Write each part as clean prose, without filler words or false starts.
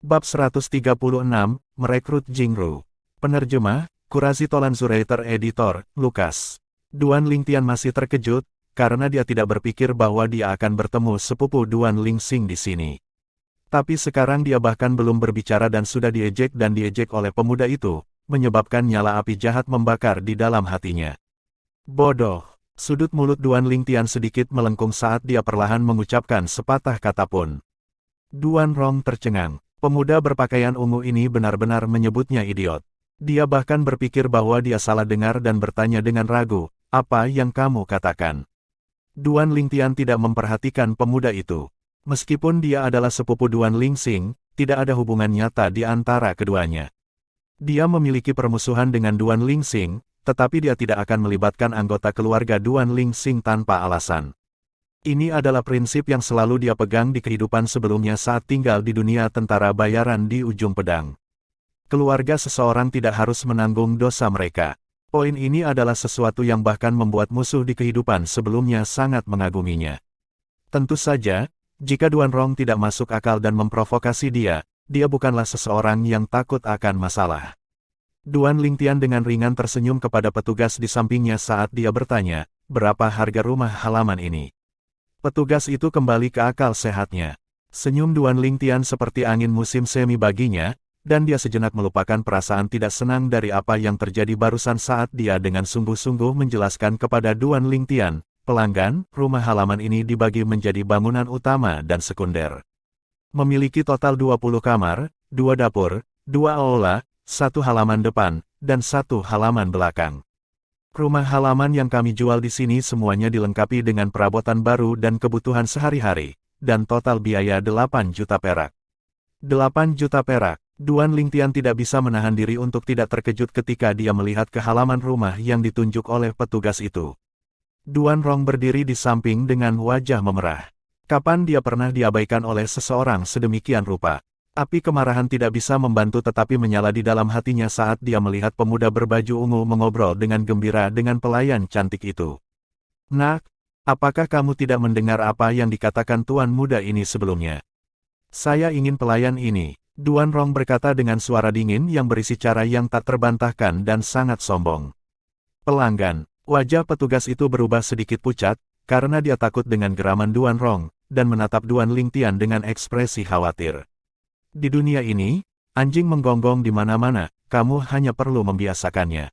Bab 136, Merekrut Jingru. Penerjemah, Kurazi Tolanzurator Editor, Lukas. Duan Lingtian masih terkejut, karena dia tidak berpikir bahwa dia akan bertemu sepupu Duan Lingxing di sini. Tapi sekarang dia bahkan belum berbicara dan sudah diejek oleh pemuda itu, menyebabkan nyala api jahat membakar di dalam hatinya. Bodoh. Sudut mulut Duan Lingtian sedikit melengkung saat dia perlahan mengucapkan sepatah kata pun. Duan Rong tercengang. Pemuda berpakaian ungu ini benar-benar menyebutnya idiot. Dia bahkan berpikir bahwa dia salah dengar dan bertanya dengan ragu, apa yang kamu katakan? Duan Lingtian tidak memperhatikan pemuda itu. Meskipun dia adalah sepupu Duan Lingxing, tidak ada hubungan nyata di antara keduanya. Dia memiliki permusuhan dengan Duan Lingxing, tetapi dia tidak akan melibatkan anggota keluarga Duan Lingxing tanpa alasan. Ini adalah prinsip yang selalu dia pegang di kehidupan sebelumnya saat tinggal di dunia tentara bayaran di ujung pedang. Keluarga seseorang tidak harus menanggung dosa mereka. Poin ini adalah sesuatu yang bahkan membuat musuh di kehidupan sebelumnya sangat mengaguminya. Tentu saja, jika Duan Rong tidak masuk akal dan memprovokasi dia bukanlah seseorang yang takut akan masalah. Duan Lingtian dengan ringan tersenyum kepada petugas di sampingnya saat dia bertanya, berapa harga rumah halaman ini? Petugas itu kembali ke akal sehatnya. Senyum Duan Lingtian seperti angin musim semi baginya, dan dia sejenak melupakan perasaan tidak senang dari apa yang terjadi barusan saat dia dengan sungguh-sungguh menjelaskan kepada Duan Lingtian, pelanggan, rumah halaman ini dibagi menjadi bangunan utama dan sekunder. Memiliki total 20 kamar, 2 dapur, 2 aula, 1 halaman depan, dan 1 halaman belakang. Rumah halaman yang kami jual di sini semuanya dilengkapi dengan perabotan baru dan kebutuhan sehari-hari, dan total biaya 8 juta perak. 8 juta perak. Duan Lingtian tidak bisa menahan diri untuk tidak terkejut ketika dia melihat ke halaman rumah yang ditunjuk oleh petugas itu. Duan Rong berdiri di samping dengan wajah memerah. Kapan dia pernah diabaikan oleh seseorang sedemikian rupa? Api kemarahan tidak bisa membantu tetapi menyala di dalam hatinya saat dia melihat pemuda berbaju ungu mengobrol dengan gembira dengan pelayan cantik itu. Nak, apakah kamu tidak mendengar apa yang dikatakan tuan muda ini sebelumnya? Saya ingin pelayan ini, Duan Rong berkata dengan suara dingin yang berisi cara yang tak terbantahkan dan sangat sombong. Pelanggan, wajah petugas itu berubah sedikit pucat, karena dia takut dengan geraman Duan Rong, dan menatap Duan Lingtian dengan ekspresi khawatir. Di dunia ini, anjing menggonggong di mana-mana, kamu hanya perlu membiasakannya.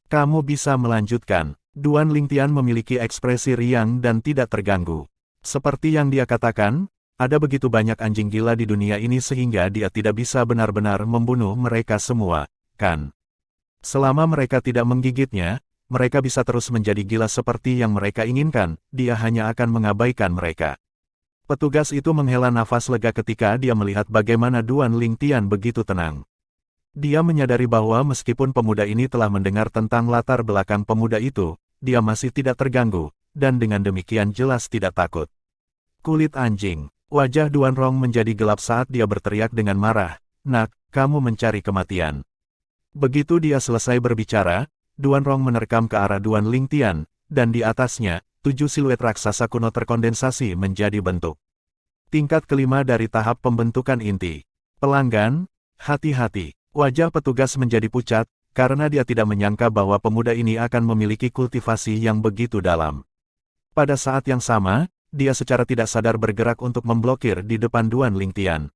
Kamu bisa melanjutkan. Duan Lingtian memiliki ekspresi riang dan tidak terganggu. Seperti yang dia katakan, ada begitu banyak anjing gila di dunia ini sehingga dia tidak bisa benar-benar membunuh mereka semua, kan? Selama mereka tidak menggigitnya, mereka bisa terus menjadi gila seperti yang mereka inginkan, dia hanya akan mengabaikan mereka. Petugas itu menghela nafas lega ketika dia melihat bagaimana Duan Lingtian begitu tenang. Dia menyadari bahwa meskipun pemuda ini telah mendengar tentang latar belakang pemuda itu, dia masih tidak terganggu, dan dengan demikian jelas tidak takut. Kulit anjing. Wajah Duan Rong menjadi gelap saat dia berteriak dengan marah, "Nak, kamu mencari kematian." Begitu dia selesai berbicara, Duan Rong menerkam ke arah Duan Lingtian, dan di atasnya, 7 siluet raksasa kuno terkondensasi menjadi bentuk. Tingkat kelima dari tahap pembentukan inti. Pelanggan, hati-hati. Wajah petugas menjadi pucat, karena dia tidak menyangka bahwa pemuda ini akan memiliki kultivasi yang begitu dalam. Pada saat yang sama, dia secara tidak sadar bergerak untuk memblokir di depan Duan Lingtian.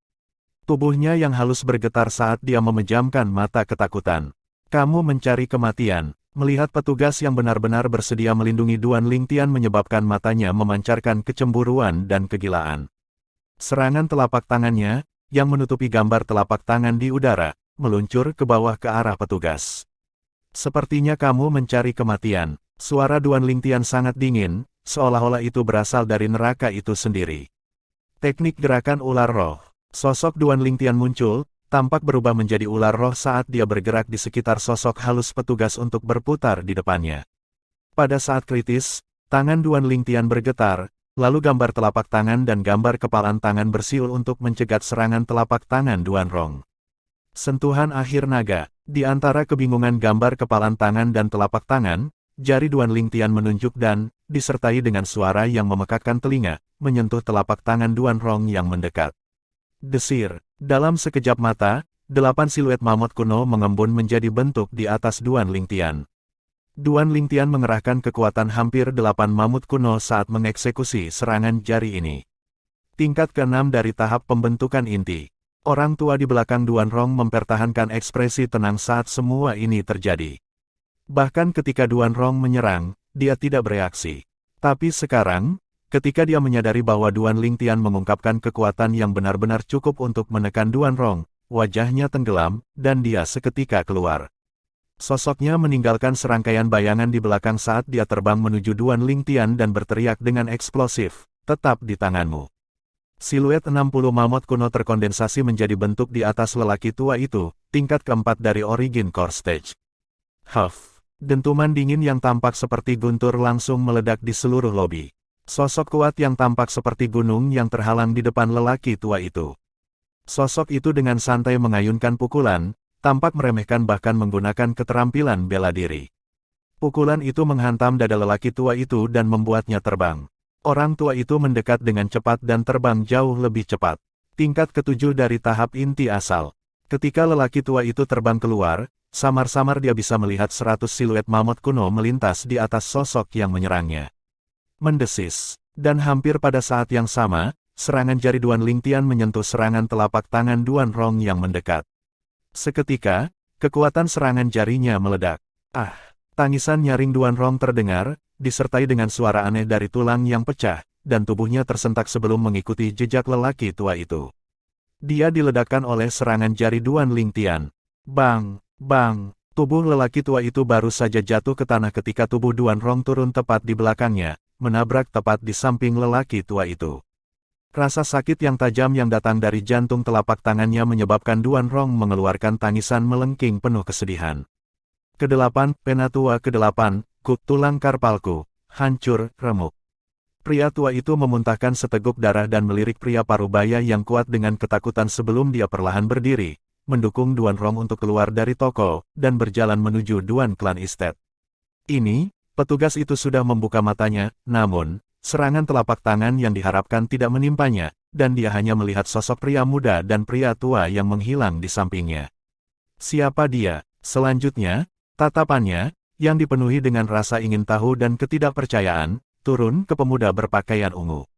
Tubuhnya yang halus bergetar saat dia memejamkan mata ketakutan. Kamu mencari kematian. Melihat petugas yang benar-benar bersedia melindungi Duan Lingtian menyebabkan matanya memancarkan kecemburuan dan kegilaan. Serangan telapak tangannya, yang menutupi gambar telapak tangan di udara, meluncur ke bawah ke arah petugas. Sepertinya kamu mencari kematian. Suara Duan Lingtian sangat dingin, seolah-olah itu berasal dari neraka itu sendiri. Teknik gerakan ular roh. Sosok Duan Lingtian muncul, tampak berubah menjadi ular roh saat dia bergerak di sekitar sosok halus petugas untuk berputar di depannya. Pada saat kritis, tangan Duan Lingtian bergetar, lalu gambar telapak tangan dan gambar kepalan tangan bersiul untuk mencegat serangan telapak tangan Duan Rong. Sentuhan akhir naga. Di antara kebingungan gambar kepalan tangan dan telapak tangan, jari Duan Lingtian menunjuk dan, disertai dengan suara yang memekakkan telinga, menyentuh telapak tangan Duan Rong yang mendekat. Desir. Dalam sekejap mata, 8 siluet mamut kuno mengembun menjadi bentuk di atas Duan Lingtian. Duan Lingtian mengerahkan kekuatan hampir 8 mamut kuno saat mengeksekusi serangan jari ini. Tingkat ke-6 dari tahap pembentukan inti. Orang tua di belakang Duan Rong mempertahankan ekspresi tenang saat semua ini terjadi. Bahkan ketika Duan Rong menyerang, dia tidak bereaksi. Tapi sekarang, ketika dia menyadari bahwa Duan Lingtian mengungkapkan kekuatan yang benar-benar cukup untuk menekan Duan Rong, wajahnya tenggelam, dan dia seketika keluar. Sosoknya meninggalkan serangkaian bayangan di belakang saat dia terbang menuju Duan Lingtian dan berteriak dengan eksplosif, "Tetap di tanganmu." Siluet 60 mamut kuno terkondensasi menjadi bentuk di atas lelaki tua itu, tingkat keempat dari Origin Core Stage. Huff! Dentuman dingin yang tampak seperti guntur langsung meledak di seluruh lobi. Sosok kuat yang tampak seperti gunung yang terhalang di depan lelaki tua itu. Sosok itu dengan santai mengayunkan pukulan, tampak meremehkan bahkan menggunakan keterampilan bela diri. Pukulan itu menghantam dada lelaki tua itu dan membuatnya terbang. Orang tua itu mendekat dengan cepat dan terbang jauh lebih cepat. Tingkat ke-7 dari tahap inti asal. Ketika lelaki tua itu terbang keluar, samar-samar dia bisa melihat 100 siluet mamut kuno melintas di atas sosok yang menyerangnya. Mendesis. Dan hampir pada saat yang sama, serangan jari Duan Lingtian menyentuh serangan telapak tangan Duan Rong yang mendekat. Seketika, kekuatan serangan jarinya meledak. Ah! Tangisan nyaring Duan Rong terdengar, disertai dengan suara aneh dari tulang yang pecah, dan tubuhnya tersentak sebelum mengikuti jejak lelaki tua itu. Dia diledakkan oleh serangan jari Duan Lingtian. Bang! Bang! Tubuh lelaki tua itu baru saja jatuh ke tanah ketika tubuh Duan Rong turun tepat di belakangnya, menabrak tepat di samping lelaki tua itu. Rasa sakit yang tajam yang datang dari jantung telapak tangannya menyebabkan Duan Rong mengeluarkan tangisan melengking penuh kesedihan. Kedelapan, penatua ke-8, tulang karpalku, hancur, remuk. Pria tua itu memuntahkan seteguk darah dan melirik pria parubaya yang kuat dengan ketakutan sebelum dia perlahan berdiri, mendukung Duan Rong untuk keluar dari toko, dan berjalan menuju Duan Clan Estate. Ini, petugas itu sudah membuka matanya, namun, serangan telapak tangan yang diharapkan tidak menimpanya, dan dia hanya melihat sosok pria muda dan pria tua yang menghilang di sampingnya. Siapa dia? Selanjutnya, tatapannya, yang dipenuhi dengan rasa ingin tahu dan ketidakpercayaan, turun ke pemuda berpakaian ungu.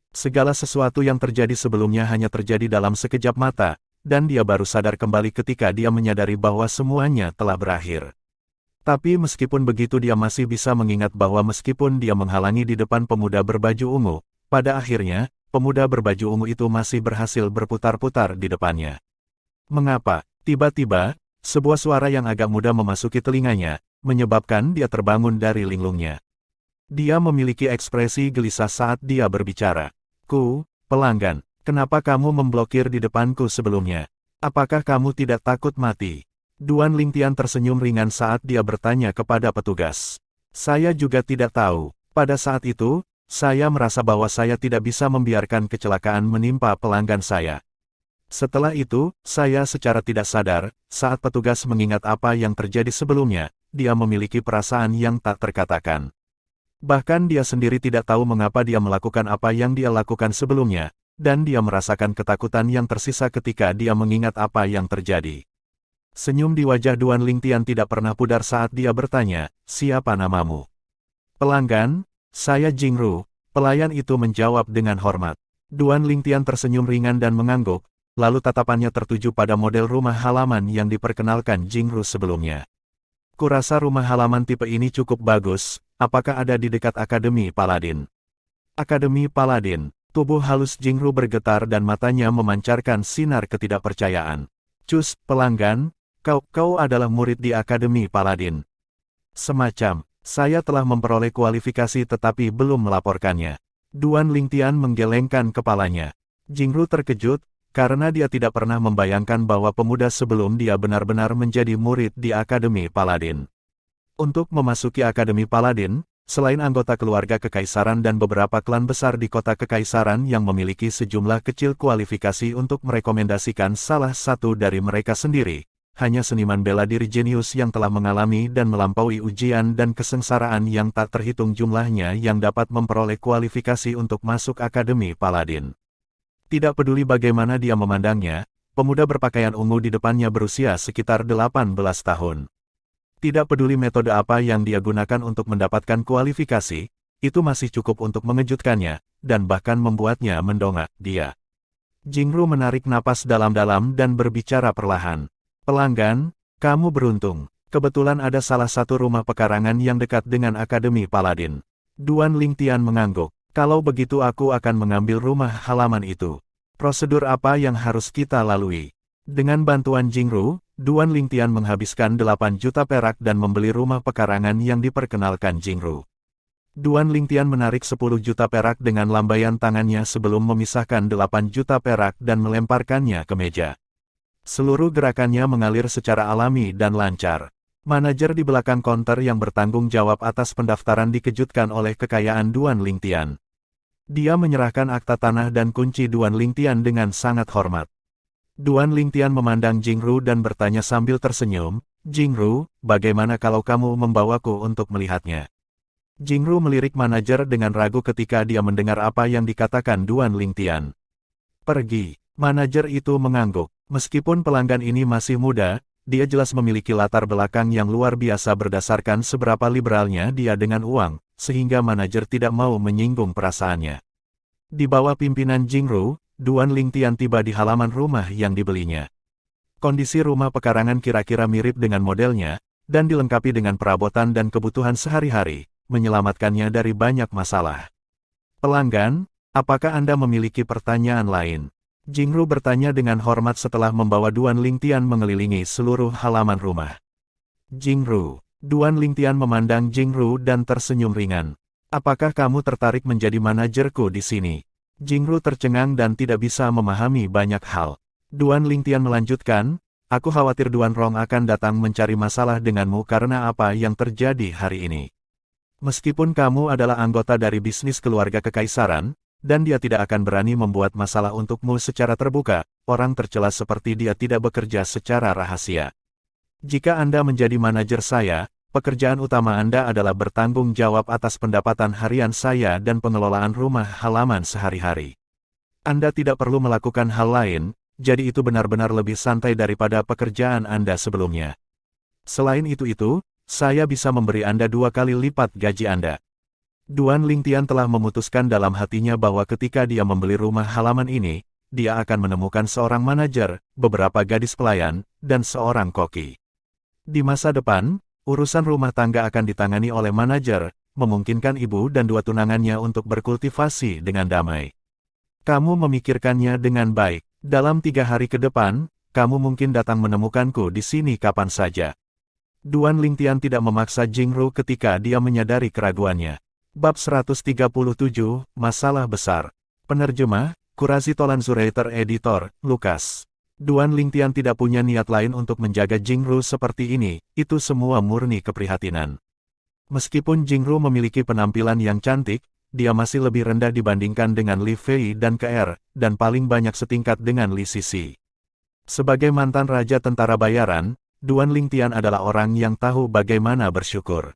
Segala sesuatu yang terjadi sebelumnya hanya terjadi dalam sekejap mata, dan dia baru sadar kembali ketika dia menyadari bahwa semuanya telah berakhir. Tapi meskipun begitu dia masih bisa mengingat bahwa meskipun dia menghalangi di depan pemuda berbaju ungu, pada akhirnya, pemuda berbaju ungu itu masih berhasil berputar-putar di depannya. Mengapa? Tiba-tiba, sebuah suara yang agak muda memasuki telinganya, menyebabkan dia terbangun dari linglungnya. Dia memiliki ekspresi gelisah saat dia berbicara. Pelanggan, kenapa kamu memblokir di depanku sebelumnya? Apakah kamu tidak takut mati? Duan Lingtian tersenyum ringan saat dia bertanya kepada petugas. Saya juga tidak tahu. Pada saat itu, saya merasa bahwa saya tidak bisa membiarkan kecelakaan menimpa pelanggan saya. Setelah itu, saya secara tidak sadar, saat petugas mengingat apa yang terjadi sebelumnya, dia memiliki perasaan yang tak terkatakan. Bahkan dia sendiri tidak tahu mengapa dia melakukan apa yang dia lakukan sebelumnya, dan dia merasakan ketakutan yang tersisa ketika dia mengingat apa yang terjadi. Senyum di wajah Duan Lingtian tidak pernah pudar saat dia bertanya, "Siapa namamu?" "Pelanggan, saya Jingru," pelayan itu menjawab dengan hormat. Duan Lingtian tersenyum ringan dan mengangguk, lalu tatapannya tertuju pada model rumah halaman yang diperkenalkan Jingru sebelumnya. Kurasa rumah halaman tipe ini cukup bagus, apakah ada di dekat Akademi Paladin? Akademi Paladin, tubuh halus Jingru bergetar dan matanya memancarkan sinar ketidakpercayaan. "Cus, pelanggan, kau adalah murid di Akademi Paladin." "Semacam, saya telah memperoleh kualifikasi tetapi belum melaporkannya." Duan Lingtian menggelengkan kepalanya. Jingru terkejut, karena dia tidak pernah membayangkan bahwa pemuda sebelum dia benar-benar menjadi murid di Akademi Paladin. Untuk memasuki Akademi Paladin, selain anggota keluarga kekaisaran dan beberapa klan besar di kota kekaisaran yang memiliki sejumlah kecil kualifikasi untuk merekomendasikan salah satu dari mereka sendiri, hanya seniman bela diri jenius yang telah mengalami dan melampaui ujian dan kesengsaraan yang tak terhitung jumlahnya yang dapat memperoleh kualifikasi untuk masuk Akademi Paladin. Tidak peduli bagaimana dia memandangnya, pemuda berpakaian ungu di depannya berusia sekitar 18 tahun. Tidak peduli metode apa yang dia gunakan untuk mendapatkan kualifikasi, itu masih cukup untuk mengejutkannya, dan bahkan membuatnya mendongak. Jingru menarik napas dalam-dalam dan berbicara perlahan. Pelanggan, kamu beruntung. Kebetulan ada salah satu rumah pekarangan yang dekat dengan Akademi Paladin. Duan Lingtian mengangguk. Kalau begitu aku akan mengambil rumah halaman itu. Prosedur apa yang harus kita lalui? Dengan bantuan Jingru, Duan Lingtian menghabiskan 8 juta perak dan membeli rumah pekarangan yang diperkenalkan Jingru. Duan Lingtian menarik 10 juta perak dengan lambaian tangannya sebelum memisahkan 8 juta perak dan melemparkannya ke meja. Seluruh gerakannya mengalir secara alami dan lancar. Manajer di belakang konter yang bertanggung jawab atas pendaftaran dikejutkan oleh kekayaan Duan Lingtian. Dia menyerahkan akta tanah dan kunci Duan Lingtian dengan sangat hormat. Duan Lingtian memandang Jingru dan bertanya sambil tersenyum, "Jingru, bagaimana kalau kamu membawaku untuk melihatnya?" Jingru melirik manajer dengan ragu ketika dia mendengar apa yang dikatakan Duan Lingtian. "Pergi." Manajer itu mengangguk. Meskipun pelanggan ini masih muda, dia jelas memiliki latar belakang yang luar biasa berdasarkan seberapa liberalnya dia dengan uang, sehingga manajer tidak mau menyinggung perasaannya. Di bawah pimpinan Jingru, Duan Lingtian tiba di halaman rumah yang dibelinya. Kondisi rumah pekarangan kira-kira mirip dengan modelnya, dan dilengkapi dengan perabotan dan kebutuhan sehari-hari, menyelamatkannya dari banyak masalah. "Pelanggan, apakah Anda memiliki pertanyaan lain?" Jingru bertanya dengan hormat setelah membawa Duan Lingtian mengelilingi seluruh halaman rumah. "Jingru." Duan Lingtian memandang Jingru dan tersenyum ringan. "Apakah kamu tertarik menjadi manajerku di sini?" Jingru tercengang dan tidak bisa memahami banyak hal. Duan Lingtian melanjutkan, "Aku khawatir Duan Rong akan datang mencari masalah denganmu karena apa yang terjadi hari ini. Meskipun kamu adalah anggota dari bisnis keluarga kekaisaran, dan dia tidak akan berani membuat masalah untukmu secara terbuka, orang tercela seperti dia tidak bekerja secara rahasia. Jika Anda menjadi manajer saya, pekerjaan utama Anda adalah bertanggung jawab atas pendapatan harian saya dan pengelolaan rumah halaman sehari-hari. Anda tidak perlu melakukan hal lain, jadi itu benar-benar lebih santai daripada pekerjaan Anda sebelumnya. Selain itu, saya bisa memberi Anda 2 kali lipat gaji Anda." Duan Lingtian telah memutuskan dalam hatinya bahwa ketika dia membeli rumah halaman ini, dia akan menemukan seorang manajer, beberapa gadis pelayan, dan seorang koki. Di masa depan, urusan rumah tangga akan ditangani oleh manajer, memungkinkan ibu dan 2 tunangannya untuk berkultivasi dengan damai. "Kamu memikirkannya dengan baik. Dalam 3 hari ke depan, kamu mungkin datang menemukanku di sini kapan saja." Duan Lingtian tidak memaksa Jingru ketika dia menyadari keraguannya. Bab 137, Masalah Besar. Penerjemah, Kurasi Tolanzurator Editor, Lukas. Duan Lingtian tidak punya niat lain untuk menjaga Jingru seperti ini, itu semua murni keprihatinan. Meskipun Jingru memiliki penampilan yang cantik, dia masih lebih rendah dibandingkan dengan Li Fei dan KR, dan paling banyak setingkat dengan Li Sisi. Sebagai mantan raja tentara bayaran, Duan Lingtian adalah orang yang tahu bagaimana bersyukur.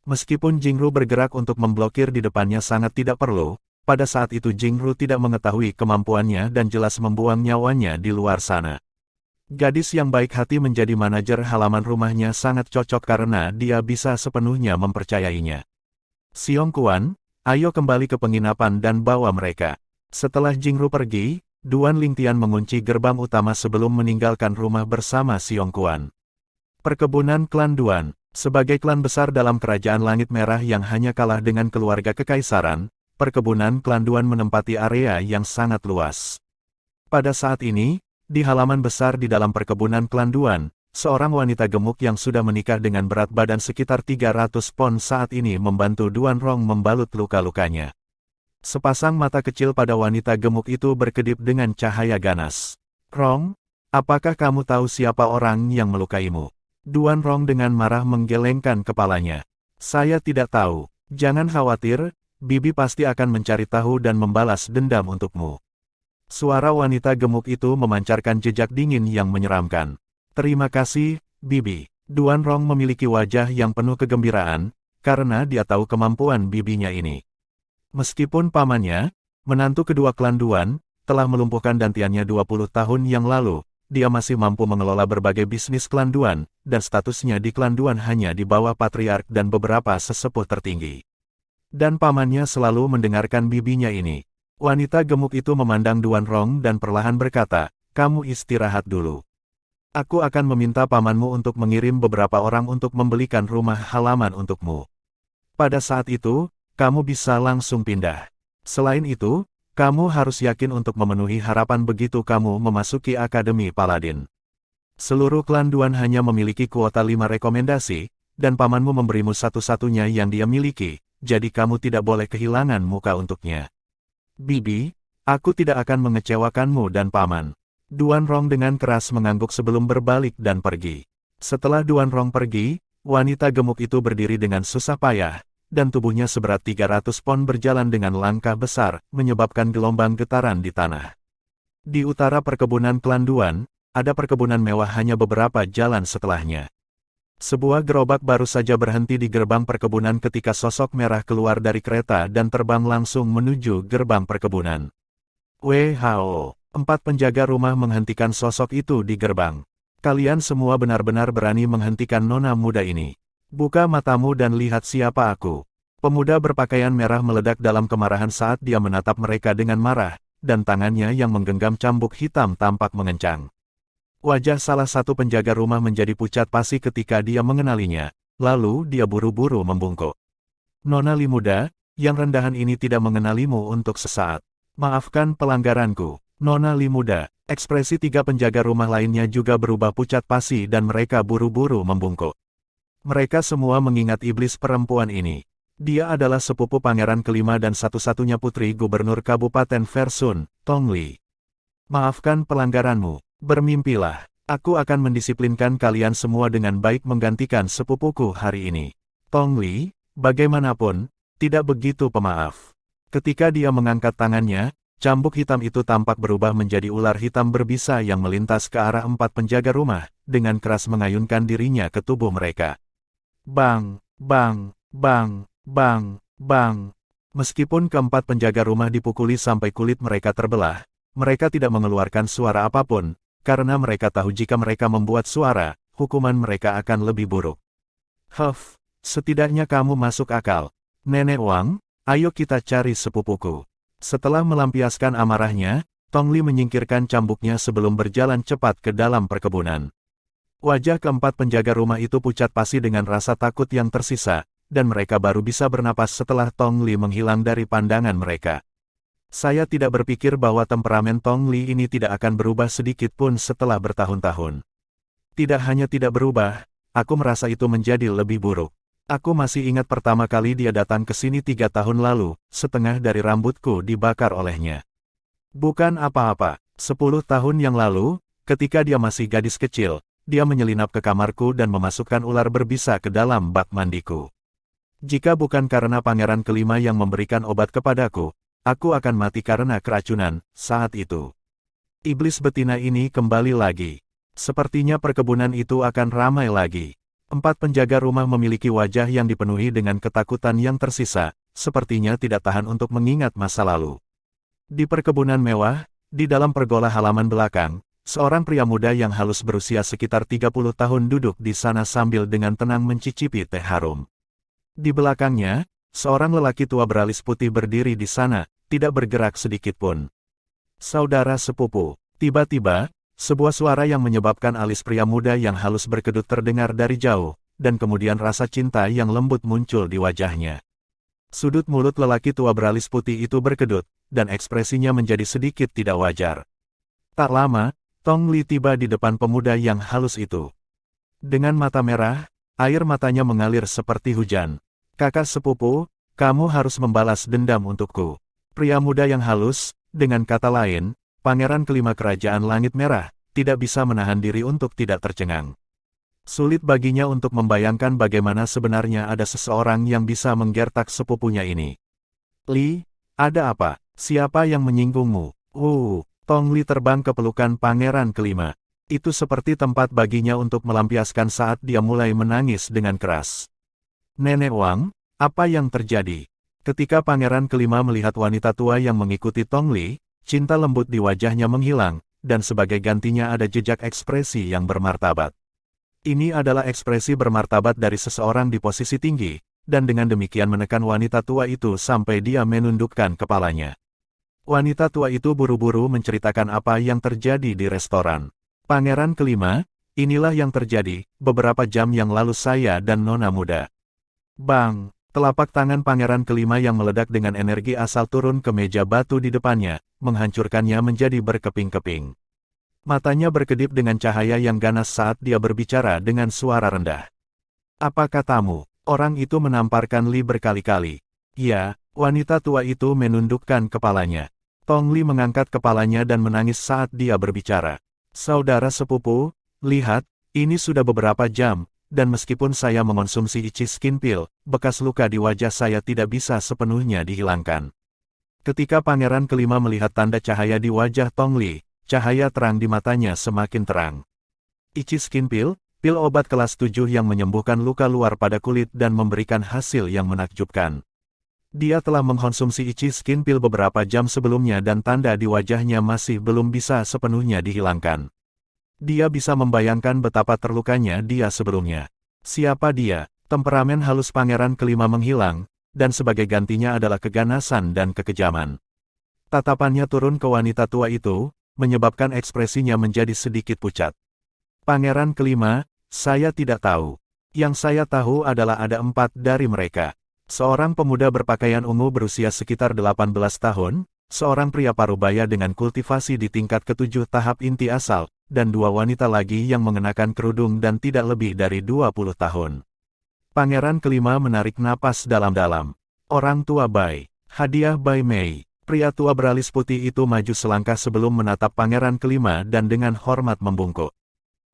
Meskipun Jingru bergerak untuk memblokir di depannya sangat tidak perlu, pada saat itu Jingru tidak mengetahui kemampuannya dan jelas membuang nyawanya di luar sana. Gadis yang baik hati menjadi manajer halaman rumahnya sangat cocok karena dia bisa sepenuhnya mempercayainya. "Siong Kuan, ayo kembali ke penginapan dan bawa mereka." Setelah Jingru pergi, Duan Lingtian mengunci gerbang utama sebelum meninggalkan rumah bersama Siong Kuan. Perkebunan Klan Duan. Sebagai klan besar dalam Kerajaan Langit Merah yang hanya kalah dengan keluarga kekaisaran, perkebunan Klan Duan menempati area yang sangat luas. Pada saat ini, di halaman besar di dalam perkebunan Klan Duan, seorang wanita gemuk yang sudah menikah dengan berat badan sekitar 300 pon saat ini membantu Duan Rong membalut luka-lukanya. Sepasang mata kecil pada wanita gemuk itu berkedip dengan cahaya ganas. "Rong, apakah kamu tahu siapa orang yang melukaimu?" Duan Rong dengan marah menggelengkan kepalanya. "Saya tidak tahu. Jangan khawatir, Bibi pasti akan mencari tahu dan membalas dendam untukmu." Suara wanita gemuk itu memancarkan jejak dingin yang menyeramkan. "Terima kasih, Bibi." Duan Rong memiliki wajah yang penuh kegembiraan, karena dia tahu kemampuan bibinya ini. Meskipun pamannya, menantu kedua klan Duan, telah melumpuhkan dantiannya 20 tahun yang lalu, dia masih mampu mengelola berbagai bisnis klan Duan, dan statusnya di klan Duan hanya di bawah patriark dan beberapa sesepuh tertinggi. Dan pamannya selalu mendengarkan bibinya ini. Wanita gemuk itu memandang Duan Rong dan perlahan berkata, "Kamu istirahat dulu. Aku akan meminta pamanmu untuk mengirim beberapa orang untuk membelikan rumah halaman untukmu. Pada saat itu, kamu bisa langsung pindah. Selain itu, kamu harus yakin untuk memenuhi harapan begitu kamu memasuki Akademi Paladin. Seluruh klan Duan hanya memiliki kuota 5 rekomendasi, dan pamanmu memberimu satu-satunya yang dia miliki, jadi kamu tidak boleh kehilangan muka untuknya. Bibi, aku tidak akan mengecewakanmu dan paman." Duan Rong dengan keras mengangguk sebelum berbalik dan pergi. Setelah Duan Rong pergi, wanita gemuk itu berdiri dengan susah payah, dan tubuhnya seberat 300 pon berjalan dengan langkah besar, menyebabkan gelombang getaran di tanah. Di utara perkebunan klan Duan, ada perkebunan mewah hanya beberapa jalan setelahnya. Sebuah gerobak baru saja berhenti di gerbang perkebunan ketika sosok merah keluar dari kereta dan terbang langsung menuju gerbang perkebunan. "WHO, 4 penjaga rumah menghentikan sosok itu di gerbang. Kalian semua benar-benar berani menghentikan nona muda ini. Buka matamu dan lihat siapa aku." Pemuda berpakaian merah meledak dalam kemarahan saat dia menatap mereka dengan marah, dan tangannya yang menggenggam cambuk hitam tampak mengencang. Wajah salah satu penjaga rumah menjadi pucat pasi ketika dia mengenalinya, lalu dia buru-buru membungkuk. "Nona Li muda, yang rendahan ini tidak mengenalimu untuk sesaat. Maafkan pelanggaranku, Nona Li muda." Ekspresi 3 penjaga rumah lainnya juga berubah pucat pasi dan mereka buru-buru membungkuk. Mereka semua mengingat iblis perempuan ini. Dia adalah sepupu pangeran kelima dan satu-satunya putri gubernur Kabupaten Versun, Tong Li. "Maafkan pelanggaranmu. Bermimpilah, aku akan mendisiplinkan kalian semua dengan baik menggantikan sepupuku hari ini." Tong Li, bagaimanapun, tidak begitu pemaaf. Ketika dia mengangkat tangannya, cambuk hitam itu tampak berubah menjadi ular hitam berbisa yang melintas ke arah 4 penjaga rumah, dengan keras mengayunkan dirinya ke tubuh mereka. Bang, bang, bang, bang, bang. Meskipun keempat penjaga rumah dipukuli sampai kulit mereka terbelah, mereka tidak mengeluarkan suara apapun, karena mereka tahu jika mereka membuat suara, hukuman mereka akan lebih buruk. "Huff, setidaknya kamu masuk akal. Nenek Wang, ayo kita cari sepupuku." Setelah melampiaskan amarahnya, Tong Li menyingkirkan cambuknya sebelum berjalan cepat ke dalam perkebunan. Wajah keempat penjaga rumah itu pucat pasi dengan rasa takut yang tersisa, dan mereka baru bisa bernapas setelah Tong Li menghilang dari pandangan mereka. "Saya tidak berpikir bahwa temperamen Tong Li ini tidak akan berubah sedikit pun setelah bertahun-tahun. Tidak hanya tidak berubah, aku merasa itu menjadi lebih buruk. Aku masih ingat pertama kali dia datang ke sini 3 tahun lalu, setengah dari rambutku dibakar olehnya. Bukan apa-apa, 10 tahun yang lalu, ketika dia masih gadis kecil, dia menyelinap ke kamarku dan memasukkan ular berbisa ke dalam bak mandiku. Jika bukan karena pangeran kelima yang memberikan obat kepadaku, aku akan mati karena keracunan saat itu." Iblis betina ini kembali lagi. Sepertinya perkebunan itu akan ramai lagi. 4 penjaga rumah memiliki wajah yang dipenuhi dengan ketakutan yang tersisa, sepertinya tidak tahan untuk mengingat masa lalu. Di perkebunan mewah, di dalam pergola halaman belakang, seorang pria muda yang halus berusia sekitar 30 tahun duduk di sana sambil dengan tenang mencicipi teh harum. Di belakangnya, seorang lelaki tua beralis putih berdiri di sana, tidak bergerak sedikit pun. "Saudara sepupu." Tiba-tiba, sebuah suara yang menyebabkan alis pria muda yang halus berkedut terdengar dari jauh, dan kemudian rasa cinta yang lembut muncul di wajahnya. Sudut mulut lelaki tua beralis putih itu berkedut, dan ekspresinya menjadi sedikit tidak wajar. Tak lama, Tong Li tiba di depan pemuda yang halus itu. Dengan mata merah, air matanya mengalir seperti hujan. "Kakak sepupu, kamu harus membalas dendam untukku." Pria muda yang halus, dengan kata lain, pangeran kelima kerajaan Langit Merah, tidak bisa menahan diri untuk tidak tercengang. Sulit baginya untuk membayangkan bagaimana sebenarnya ada seseorang yang bisa menggertak sepupunya ini. "Li, ada apa? Siapa yang menyinggungmu?" Tong Li terbang ke pelukan pangeran kelima. Itu seperti tempat baginya untuk melampiaskan saat dia mulai menangis dengan keras. "Nenek Wang, apa yang terjadi?" Ketika pangeran kelima melihat wanita tua yang mengikuti Tong Li, cinta lembut di wajahnya menghilang, dan sebagai gantinya ada jejak ekspresi yang bermartabat. Ini adalah ekspresi bermartabat dari seseorang di posisi tinggi, dan dengan demikian menekan wanita tua itu sampai dia menundukkan kepalanya. Wanita tua itu buru-buru menceritakan apa yang terjadi di restoran. Pangeran kelima, inilah yang terjadi, beberapa jam yang lalu saya dan nona muda. Bang! Telapak tangan pangeran kelima yang meledak dengan energi asal turun ke meja batu di depannya, menghancurkannya menjadi berkeping-keping. Matanya berkedip dengan cahaya yang ganas saat dia berbicara dengan suara rendah. Apa katamu? Orang itu menamparkan Li berkali-kali. Ya, wanita tua itu menundukkan kepalanya. Tong Li mengangkat kepalanya dan menangis saat dia berbicara. Saudara sepupu, lihat, ini sudah beberapa jam, dan meskipun saya mengonsumsi Ichi Skin Pill, bekas luka di wajah saya tidak bisa sepenuhnya dihilangkan. Ketika pangeran kelima melihat tanda cahaya di wajah Tong Li, cahaya terang di matanya semakin terang. Ichi Skin Pill, pil obat kelas 7 yang menyembuhkan luka luar pada kulit dan memberikan hasil yang menakjubkan. Dia telah mengkonsumsi Ichi Skin Pill beberapa jam sebelumnya dan tanda di wajahnya masih belum bisa sepenuhnya dihilangkan. Dia bisa membayangkan betapa terlukanya dia sebelumnya. Siapa dia? Temperamen halus pangeran kelima menghilang, dan sebagai gantinya adalah keganasan dan kekejaman. Tatapannya turun ke wanita tua itu, menyebabkan ekspresinya menjadi sedikit pucat. Pangeran kelima, saya tidak tahu. Yang saya tahu adalah ada 4 dari mereka. Seorang pemuda berpakaian ungu berusia sekitar 18 tahun, seorang pria parubaya dengan kultivasi di tingkat ke-7 tahap inti asal, dan 2 wanita lagi yang mengenakan kerudung dan tidak lebih dari 20 tahun. Pangeran kelima menarik napas dalam-dalam. Orang tua Bai, hadiah Bai Mei. Pria tua beralis putih itu maju selangkah sebelum menatap pangeran kelima dan dengan hormat membungkuk.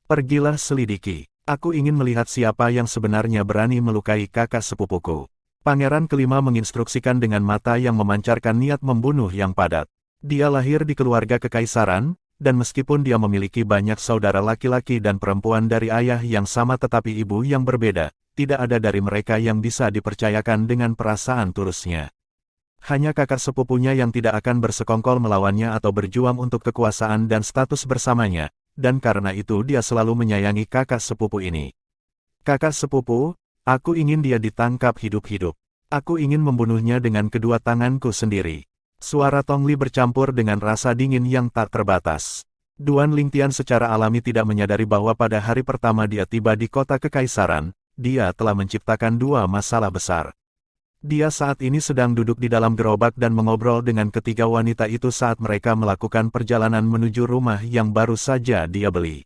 Pergilah selidiki. Aku ingin melihat siapa yang sebenarnya berani melukai kakak sepupuku. Pangeran kelima menginstruksikan dengan mata yang memancarkan niat membunuh yang padat. Dia lahir di keluarga kekaisaran, dan meskipun dia memiliki banyak saudara laki-laki dan perempuan dari ayah yang sama tetapi ibu yang berbeda, tidak ada dari mereka yang bisa dipercayakan dengan perasaan tulusnya. Hanya kakak sepupunya yang tidak akan bersekongkol melawannya atau berjuang untuk kekuasaan dan status bersamanya, dan karena itu dia selalu menyayangi kakak sepupu ini. Kakak sepupu, aku ingin dia ditangkap hidup-hidup. Aku ingin membunuhnya dengan kedua tanganku sendiri. Suara Tong Li bercampur dengan rasa dingin yang tak terbatas. Duan Lingtian secara alami tidak menyadari bahwa pada hari pertama dia tiba di kota kekaisaran, dia telah menciptakan 2 masalah besar. Dia saat ini sedang duduk di dalam gerobak dan mengobrol dengan ketiga wanita itu saat mereka melakukan perjalanan menuju rumah yang baru saja dia beli.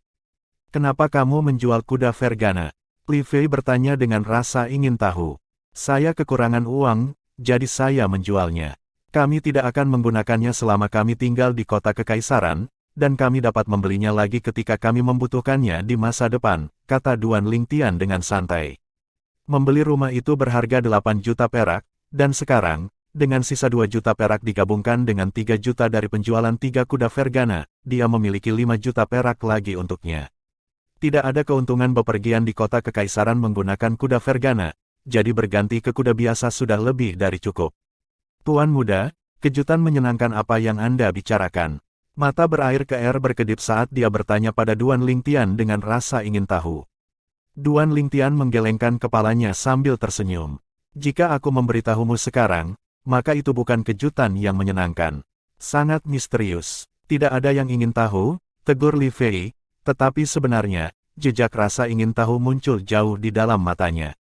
Kenapa kamu menjual kuda Vergana? Li Fei bertanya dengan rasa ingin tahu. Saya kekurangan uang, jadi saya menjualnya. Kami tidak akan menggunakannya selama kami tinggal di kota kekaisaran, dan kami dapat membelinya lagi ketika kami membutuhkannya di masa depan, kata Duan Lingtian dengan santai. Membeli rumah itu berharga 8 juta perak, dan sekarang, dengan sisa 2 juta perak digabungkan dengan 3 juta dari penjualan 3 kuda Vergana, dia memiliki 5 juta perak lagi untuknya. Tidak ada keuntungan bepergian di kota kekaisaran menggunakan kuda Vergana, jadi berganti ke kuda biasa sudah lebih dari cukup. Tuan muda, kejutan menyenangkan apa yang Anda bicarakan. Mata berair ke air berkedip saat dia bertanya pada Duan Lingtian dengan rasa ingin tahu. Duan Lingtian menggelengkan kepalanya sambil tersenyum. Jika aku memberitahumu sekarang, maka itu bukan kejutan yang menyenangkan. Sangat misterius. Tidak ada yang ingin tahu, tegur Li Fei. Tetapi sebenarnya, jejak rasa ingin tahu muncul jauh di dalam matanya.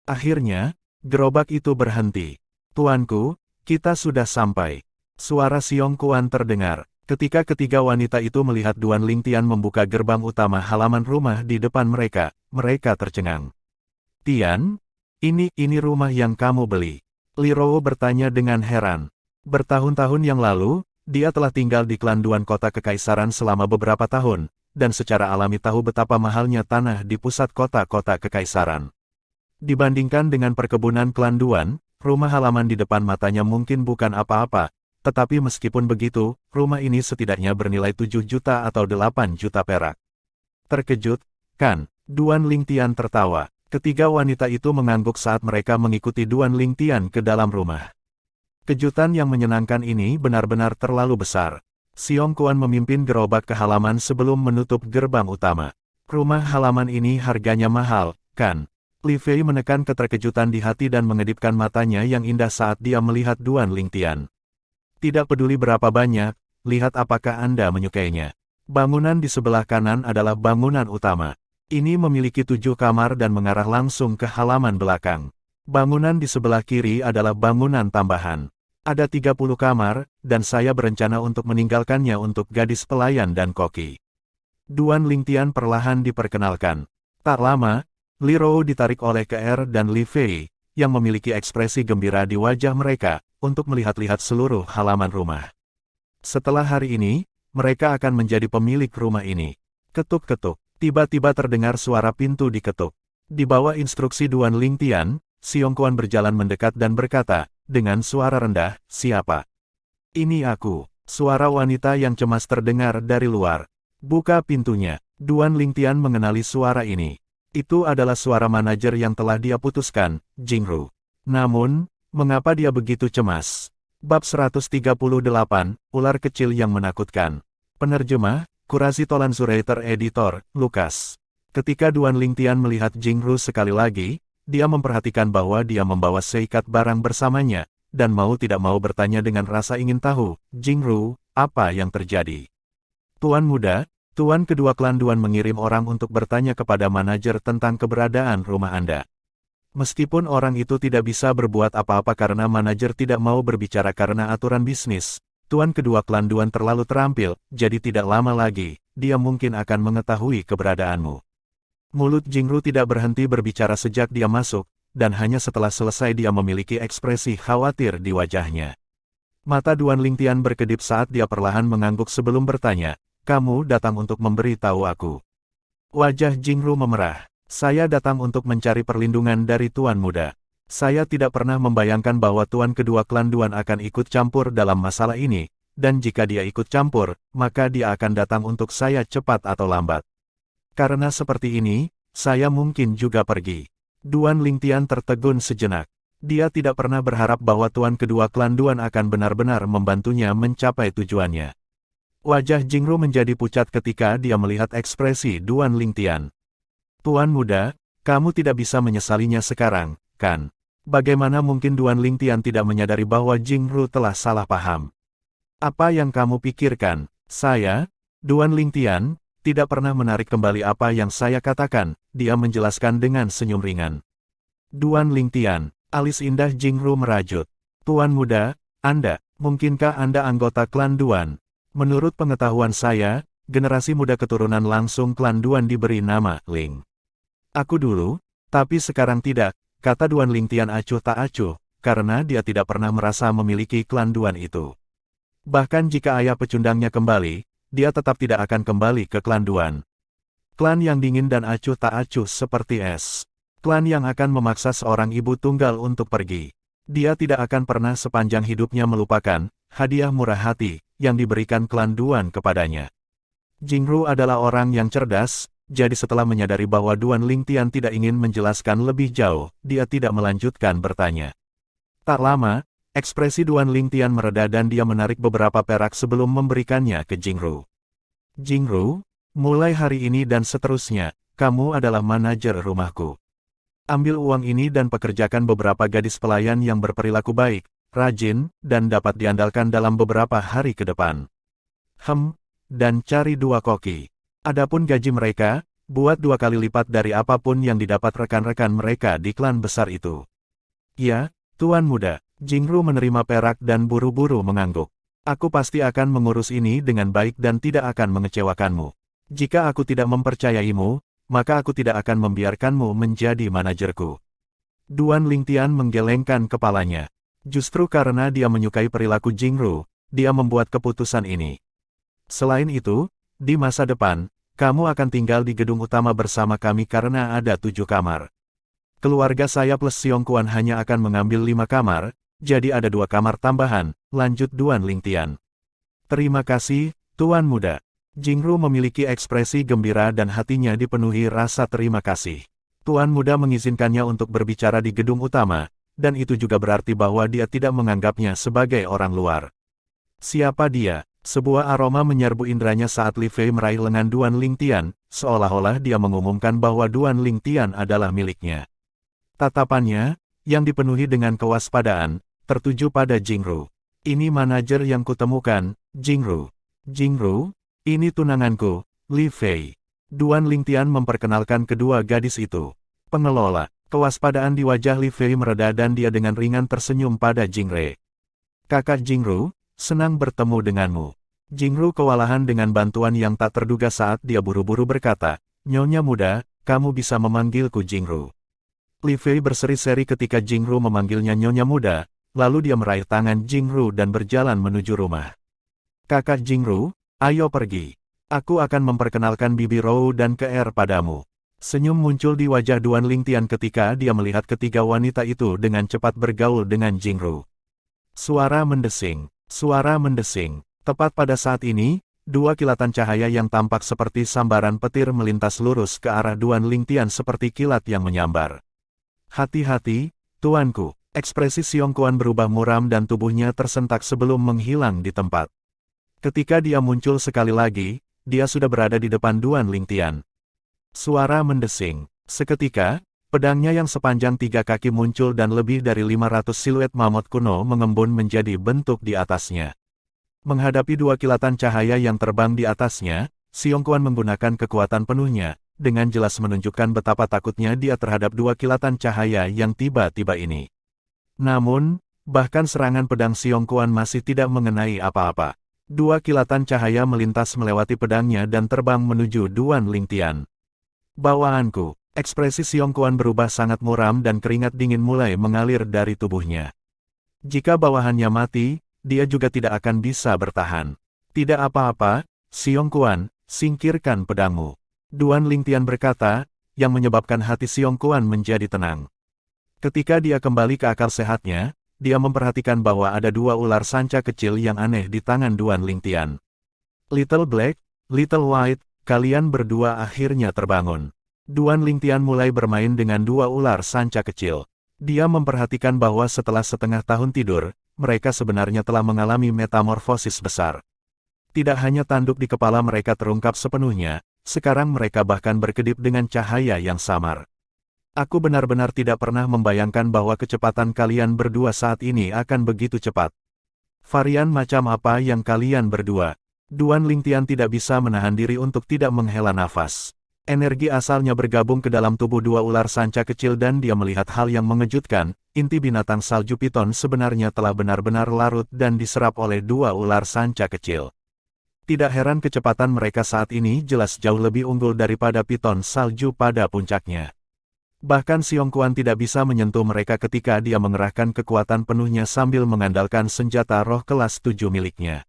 Akhirnya, gerobak itu berhenti. Tuanku, kita sudah sampai. Suara Siong Kuan terdengar, ketika ketiga wanita itu melihat Duan Lingtian membuka gerbang utama halaman rumah di depan mereka, mereka tercengang. Tian, ini rumah yang kamu beli. Li Rou bertanya dengan heran. Bertahun-tahun yang lalu, dia telah tinggal di klan Duan kota kekaisaran selama beberapa tahun, dan secara alami tahu betapa mahalnya tanah di pusat kota-kota kekaisaran. Dibandingkan dengan perkebunan klan Duan, rumah halaman di depan matanya mungkin bukan apa-apa, tetapi meskipun begitu, rumah ini setidaknya bernilai 7 juta atau 8 juta perak. Terkejut, kan? Duan Lingtian tertawa. Ketiga wanita itu mengangguk saat mereka mengikuti Duan Lingtian ke dalam rumah. Kejutan yang menyenangkan ini benar-benar terlalu besar. Xiong Kuan memimpin gerobak ke halaman sebelum menutup gerbang utama. Rumah halaman ini harganya mahal, kan? Li Fei menekan keterkejutan di hati dan mengedipkan matanya yang indah saat dia melihat Duan Lingtian. Tidak peduli berapa banyak, lihat apakah Anda menyukainya. Bangunan di sebelah kanan adalah bangunan utama. Ini memiliki 7 kamar dan mengarah langsung ke halaman belakang. Bangunan di sebelah kiri adalah bangunan tambahan. Ada 30 kamar, dan saya berencana untuk meninggalkannya untuk gadis pelayan dan koki. Duan Lingtian perlahan diperkenalkan. Tak lama, Li Rou ditarik oleh Ke dan Li Fei, yang memiliki ekspresi gembira di wajah mereka, untuk melihat-lihat seluruh halaman rumah. Setelah hari ini, mereka akan menjadi pemilik rumah ini. Ketuk-ketuk, tiba-tiba terdengar suara pintu diketuk. Di bawah instruksi Duan Lingtian, Xiong Kuan berjalan mendekat dan berkata, dengan suara rendah, "Siapa?" "Ini aku." Suara wanita yang cemas terdengar dari luar. "Buka pintunya." Duan Lingtian mengenali suara ini. Itu adalah suara manajer yang telah dia putuskan, Jingru. Namun, mengapa dia begitu cemas? Bab 138, Ular Kecil yang Menakutkan. Penerjemah, Kurasi Tolanzurator Editor, Lukas. Ketika Duan Lingtian melihat Jingru sekali lagi, dia memperhatikan bahwa dia membawa seikat barang bersamanya, dan mau tidak mau bertanya dengan rasa ingin tahu, "Jingru, apa yang terjadi?" "Tuan muda, Tuan kedua klan Duan mengirim orang untuk bertanya kepada manajer tentang keberadaan rumah Anda." Meskipun orang itu tidak bisa berbuat apa-apa karena manajer tidak mau berbicara karena aturan bisnis, Tuan kedua klan Duan terlalu terampil, jadi tidak lama lagi, dia mungkin akan mengetahui keberadaanmu. Mulut Jingru tidak berhenti berbicara sejak dia masuk, dan hanya setelah selesai dia memiliki ekspresi khawatir di wajahnya. Mata Duan Lingtian berkedip saat dia perlahan mengangguk sebelum bertanya, "Kamu datang untuk memberi tahu aku?" Wajah Jingru memerah. "Saya datang untuk mencari perlindungan dari Tuan muda. Saya tidak pernah membayangkan bahwa Tuan kedua klan Duan akan ikut campur dalam masalah ini, dan jika dia ikut campur, maka dia akan datang untuk saya cepat atau lambat. Karena seperti ini, saya mungkin juga pergi." Duan Lingtian tertegun sejenak. Dia tidak pernah berharap bahwa Tuan kedua klan Duan akan benar-benar membantunya mencapai tujuannya. Wajah Jingru menjadi pucat ketika dia melihat ekspresi Duan Lingtian. "Tuan muda, kamu tidak bisa menyesalinya sekarang, kan?" Bagaimana mungkin Duan Lingtian tidak menyadari bahwa Jingru telah salah paham? "Apa yang kamu pikirkan? Saya, Duan Lingtian, tidak pernah menarik kembali apa yang saya katakan," dia menjelaskan dengan senyum ringan. Duan Lingtian, alis indah Jingru merajut. "Tuan muda, mungkinkah Anda anggota klan Duan?" "Menurut pengetahuan saya, generasi muda keturunan langsung klan Duan diberi nama Ling. Aku dulu, tapi sekarang tidak," kata Duan Lingtian acuh tak acuh, karena dia tidak pernah merasa memiliki klan Duan itu. Bahkan jika ayah pecundangnya kembali, dia tetap tidak akan kembali ke klan Duan. Klan yang dingin dan acuh tak acuh seperti es. Klan yang akan memaksa seorang ibu tunggal untuk pergi. Dia tidak akan pernah sepanjang hidupnya melupakan hadiah murah hati yang diberikan klan Duan kepadanya. Jingru adalah orang yang cerdas, jadi setelah menyadari bahwa Duan Lingtian tidak ingin menjelaskan lebih jauh, dia tidak melanjutkan bertanya. Tak lama, ekspresi Duan Lingtian mereda dan dia menarik beberapa perak sebelum memberikannya ke Jingru. "Jingru, mulai hari ini dan seterusnya, kamu adalah manajer rumahku. Ambil uang ini dan pekerjakan beberapa gadis pelayan yang berperilaku baik, rajin, dan dapat diandalkan dalam beberapa hari ke depan. Dan cari 2 koki. Adapun gaji mereka, buat 2 kali lipat dari apapun yang didapat rekan-rekan mereka di klan besar itu." "Ya, Tuan muda." Jingru menerima perak dan buru-buru mengangguk. "Aku pasti akan mengurus ini dengan baik dan tidak akan mengecewakanmu. Jika aku tidak mempercayaimu, maka aku tidak akan membiarkanmu menjadi manajerku." Duan Lingtian menggelengkan kepalanya. Justru karena dia menyukai perilaku Jingru, dia membuat keputusan ini. "Selain itu, di masa depan, kamu akan tinggal di gedung utama bersama kami karena ada 7 kamar. Keluarga saya plus Xiong Kuan hanya akan mengambil 5 kamar, jadi ada 2 kamar tambahan," lanjut Duan Lingtian. "Terima kasih, Tuan muda." Jingru memiliki ekspresi gembira dan hatinya dipenuhi rasa terima kasih. Tuan muda mengizinkannya untuk berbicara di gedung utama, dan itu juga berarti bahwa dia tidak menganggapnya sebagai orang luar. Siapa dia? Sebuah aroma menyerbu indranya saat Li Fei meraih lengan Duan Lingtian, seolah-olah dia mengumumkan bahwa Duan Lingtian adalah miliknya. Tatapannya, yang dipenuhi dengan kewaspadaan, tertuju pada Jingru. Ini manajer yang kutemukan, Jingru. Jingru, ini tunanganku, Li Fei. Duan Lingtian memperkenalkan kedua gadis itu. Pengelola. Kewaspadaan di wajah Li Fei mereda dan dia dengan ringan tersenyum pada Jingre. Kakak Jingru, senang bertemu denganmu. Jingru kewalahan dengan bantuan yang tak terduga saat dia buru-buru berkata, Nyonya muda, kamu bisa memanggilku Jingru. Li Fei berseri-seri ketika Jingru memanggilnya Nyonya muda, lalu dia meraih tangan Jingru dan berjalan menuju rumah. Kakak Jingru, ayo pergi. Aku akan memperkenalkan Bibi Rou dan Ke'er padamu. Senyum muncul di wajah Duan Lingtian ketika dia melihat ketiga wanita itu dengan cepat bergaul dengan Jingru. Suara mendesing. Tepat pada saat ini, dua kilatan cahaya yang tampak seperti sambaran petir melintas lurus ke arah Duan Lingtian seperti kilat yang menyambar. Hati-hati, tuanku. Ekspresi Xiong Quan berubah muram dan tubuhnya tersentak sebelum menghilang di tempat. Ketika dia muncul sekali lagi, dia sudah berada di depan Duan Lingtian. Suara mendesing. Seketika, pedangnya yang sepanjang 3 kaki muncul dan lebih dari 500 siluet mamut kuno mengembun menjadi bentuk di atasnya. Menghadapi dua kilatan cahaya yang terbang di atasnya, Xiong Quan menggunakan kekuatan penuhnya, dengan jelas menunjukkan betapa takutnya dia terhadap dua kilatan cahaya yang tiba-tiba ini. Namun, bahkan serangan pedang Xiong Quan masih tidak mengenai apa-apa. Dua kilatan cahaya melintas melewati pedangnya dan terbang menuju Duan Lingtian. Bawaanku, ekspresi Xiong Quan berubah sangat muram dan keringat dingin mulai mengalir dari tubuhnya. Jika bawahannya mati, dia juga tidak akan bisa bertahan. Tidak apa-apa, Xiong Quan, singkirkan pedangmu. Duan Lingtian berkata, yang menyebabkan hati Xiong Quan menjadi tenang. Ketika dia kembali ke akal sehatnya, dia memperhatikan bahwa ada dua ular sanca kecil yang aneh di tangan Duan Lingtian. Little Black, Little White, kalian berdua akhirnya terbangun. Duan Lingtian mulai bermain dengan dua ular sanca kecil. Dia memperhatikan bahwa setelah setengah tahun tidur, mereka sebenarnya telah mengalami metamorfosis besar. Tidak hanya tanduk di kepala mereka terungkap sepenuhnya, sekarang mereka bahkan berkedip dengan cahaya yang samar. Aku benar-benar tidak pernah membayangkan bahwa kecepatan kalian berdua saat ini akan begitu cepat. Varian macam apa yang kalian berdua? Duan Lingtian tidak bisa menahan diri untuk tidak menghela nafas. Energi asalnya bergabung ke dalam tubuh dua ular sanca kecil dan dia melihat hal yang mengejutkan, inti binatang salju piton sebenarnya telah benar-benar larut dan diserap oleh dua ular sanca kecil. Tidak heran kecepatan mereka saat ini jelas jauh lebih unggul daripada piton salju pada puncaknya. Bahkan Xiong Quan tidak bisa menyentuh mereka ketika dia mengerahkan kekuatan penuhnya sambil mengandalkan senjata roh kelas 7 miliknya.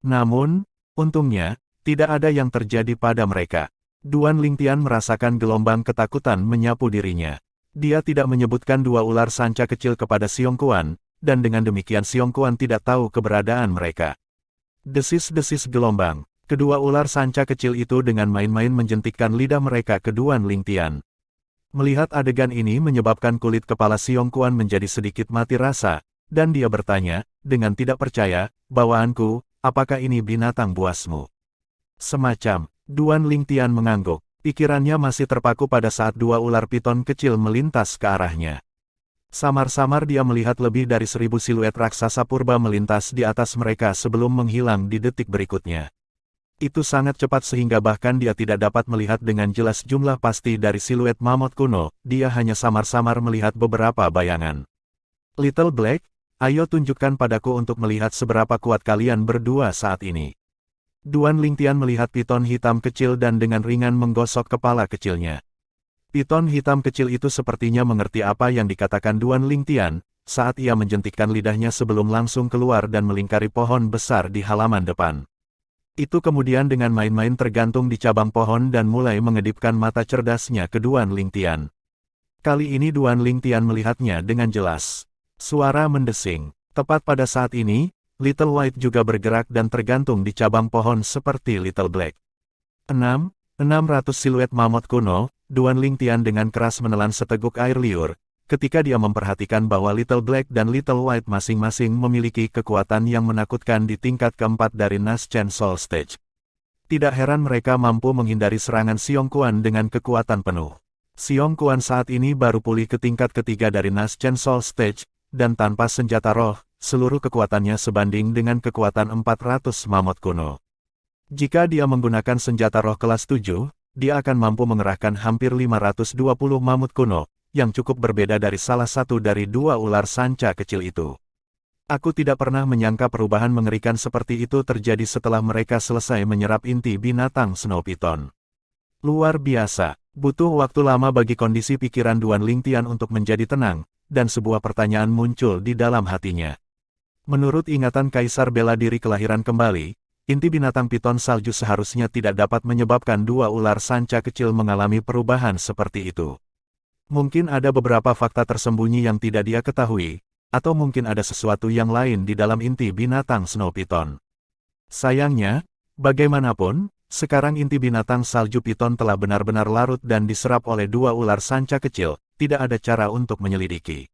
Namun, untungnya, tidak ada yang terjadi pada mereka. Duan Lingtian merasakan gelombang ketakutan menyapu dirinya. Dia tidak menyebutkan dua ular sanca kecil kepada Xiong Quan, dan dengan demikian Xiong Quan tidak tahu keberadaan mereka. Desis-desis gelombang. Kedua ular sanca kecil itu dengan main-main menjentikkan lidah mereka ke Duan Lingtian. Melihat adegan ini menyebabkan kulit kepala Xiong Quan menjadi sedikit mati rasa, dan dia bertanya, dengan tidak percaya, bawaanku, apakah ini binatang buasmu? Semacam, Duan Lingtian mengangguk. Pikirannya masih terpaku pada saat dua ular piton kecil melintas ke arahnya. Samar-samar dia melihat lebih dari 1000 siluet raksasa purba melintas di atas mereka sebelum menghilang di detik berikutnya. Itu sangat cepat sehingga bahkan dia tidak dapat melihat dengan jelas jumlah pasti dari siluet mamut kuno, dia hanya samar-samar melihat beberapa bayangan. Little Black, ayo tunjukkan padaku untuk melihat seberapa kuat kalian berdua saat ini. Duan Lingtian melihat piton hitam kecil dan dengan ringan menggosok kepala kecilnya. Piton hitam kecil itu sepertinya mengerti apa yang dikatakan Duan Lingtian, saat ia menjentikkan lidahnya sebelum langsung keluar dan melingkari pohon besar di halaman depan. Itu kemudian dengan main-main tergantung di cabang pohon dan mulai mengedipkan mata cerdasnya ke Duan Lingtian. Kali ini Duan Lingtian melihatnya dengan jelas. Suara mendesing. Tepat pada saat ini, Little White juga bergerak dan tergantung di cabang pohon seperti Little Black. 600 siluet mamut kuno, Duan Lingtian dengan keras menelan seteguk air liur, ketika dia memperhatikan bahwa Little Black dan Little White masing-masing memiliki kekuatan yang menakutkan di tingkat keempat dari Naschen Soul Stage. Tidak heran mereka mampu menghindari serangan Xiong Quan dengan kekuatan penuh. Xiong Quan saat ini baru pulih ke tingkat ketiga dari Naschen Soul Stage, dan tanpa senjata roh, seluruh kekuatannya sebanding dengan kekuatan 400 mamut kuno. Jika dia menggunakan senjata roh kelas 7, dia akan mampu mengerahkan hampir 520 mamut kuno, yang cukup berbeda dari salah satu dari dua ular sanca kecil itu. Aku tidak pernah menyangka perubahan mengerikan seperti itu terjadi setelah mereka selesai menyerap inti binatang Snow Python. Luar biasa, butuh waktu lama bagi kondisi pikiran Duan Lingtian untuk menjadi tenang, dan sebuah pertanyaan muncul di dalam hatinya. Menurut ingatan Kaisar bela diri kelahiran kembali, inti binatang piton salju seharusnya tidak dapat menyebabkan dua ular sanca kecil mengalami perubahan seperti itu. Mungkin ada beberapa fakta tersembunyi yang tidak dia ketahui, atau mungkin ada sesuatu yang lain di dalam inti binatang Snow Python. Sayangnya, bagaimanapun, sekarang inti binatang salju piton telah benar-benar larut dan diserap oleh dua ular sanca kecil, tidak ada cara untuk menyelidiki.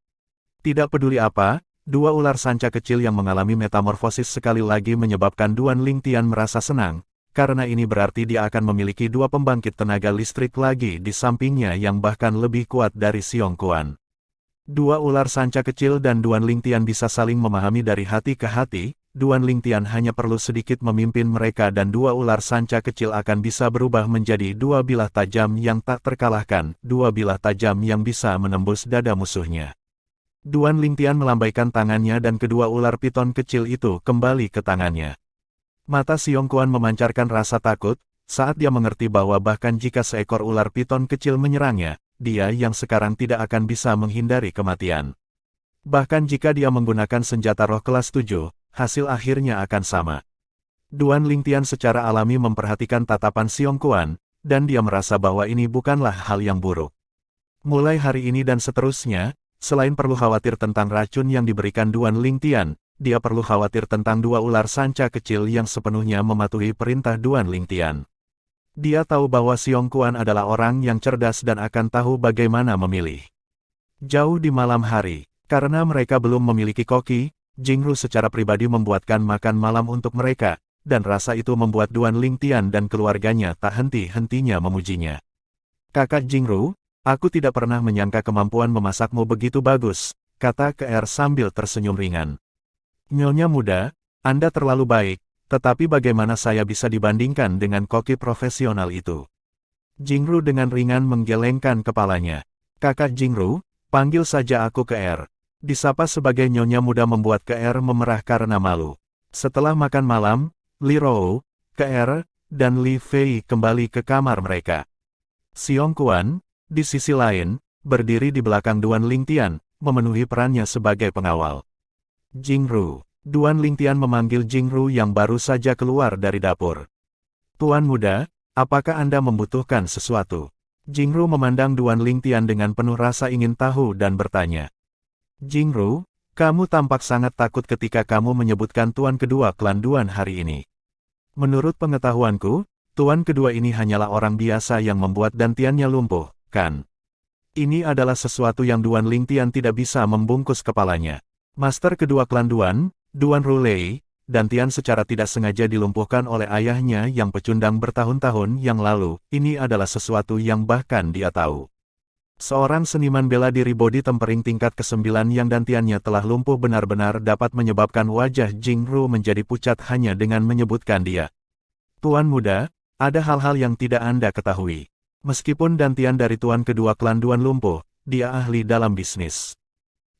Tidak peduli apa, dua ular sanca kecil yang mengalami metamorfosis sekali lagi menyebabkan Duan Lingtian merasa senang, karena ini berarti dia akan memiliki dua pembangkit tenaga listrik lagi di sampingnya yang bahkan lebih kuat dari Xiong Quan. Dua ular sanca kecil dan Duan Lingtian bisa saling memahami dari hati ke hati. Duan Lingtian hanya perlu sedikit memimpin mereka dan dua ular sanca kecil akan bisa berubah menjadi dua bilah tajam yang tak terkalahkan, dua bilah tajam yang bisa menembus dada musuhnya. Duan Lingtian melambaikan tangannya dan kedua ular piton kecil itu kembali ke tangannya. Mata Xiong Quan memancarkan rasa takut, saat dia mengerti bahwa bahkan jika seekor ular piton kecil menyerangnya, dia yang sekarang tidak akan bisa menghindari kematian. Bahkan jika dia menggunakan senjata roh kelas 7, hasil akhirnya akan sama. Duan Lingtian secara alami memperhatikan tatapan Xiong Quan, dan dia merasa bahwa ini bukanlah hal yang buruk. Mulai hari ini dan seterusnya, selain perlu khawatir tentang racun yang diberikan Duan Lingtian, dia perlu khawatir tentang dua ular sanca kecil yang sepenuhnya mematuhi perintah Duan Lingtian. Dia tahu bahwa Xiong Quan adalah orang yang cerdas dan akan tahu bagaimana memilih. Jauh di malam hari, karena mereka belum memiliki koki, Jingru secara pribadi membuatkan makan malam untuk mereka, dan rasa itu membuat Duan Lingtian dan keluarganya tak henti-hentinya memujinya. Kakak Jingru, aku tidak pernah menyangka kemampuan memasakmu begitu bagus, kata Keer sambil tersenyum ringan. Nyonya muda, Anda terlalu baik, tetapi bagaimana saya bisa dibandingkan dengan koki profesional itu? Jingru dengan ringan menggelengkan kepalanya. Kakak Jingru, panggil saja aku Keer. Disapa sebagai nyonya muda membuat Keer memerah karena malu. Setelah makan malam, Li Rou, Keer, dan Li Fei kembali ke kamar mereka. Xiong Quan, di sisi lain, berdiri di belakang Duan Lingtian, memenuhi perannya sebagai pengawal. Jingru, Duan Lingtian memanggil Jingru yang baru saja keluar dari dapur. Tuan muda, apakah Anda membutuhkan sesuatu? Jingru memandang Duan Lingtian dengan penuh rasa ingin tahu dan bertanya. Jingru, kamu tampak sangat takut ketika kamu menyebutkan tuan kedua klan Duan hari ini. Menurut pengetahuanku, tuan kedua ini hanyalah orang biasa yang membuat dantiannya lumpuh, kan? Ini adalah sesuatu yang Duan Lingtian tidak bisa membungkus kepalanya. Master kedua klan Duan, Duan Rulei, dantian secara tidak sengaja dilumpuhkan oleh ayahnya yang pecundang bertahun-tahun yang lalu. Ini adalah sesuatu yang bahkan dia tahu. Seorang seniman bela diri body tempering tingkat ke-9 yang dantiannya telah lumpuh benar-benar dapat menyebabkan wajah Jingru menjadi pucat hanya dengan menyebutkan dia. Tuan muda, ada hal-hal yang tidak Anda ketahui. Meskipun dantian dari tuan kedua klan Duan lumpuh, dia ahli dalam bisnis.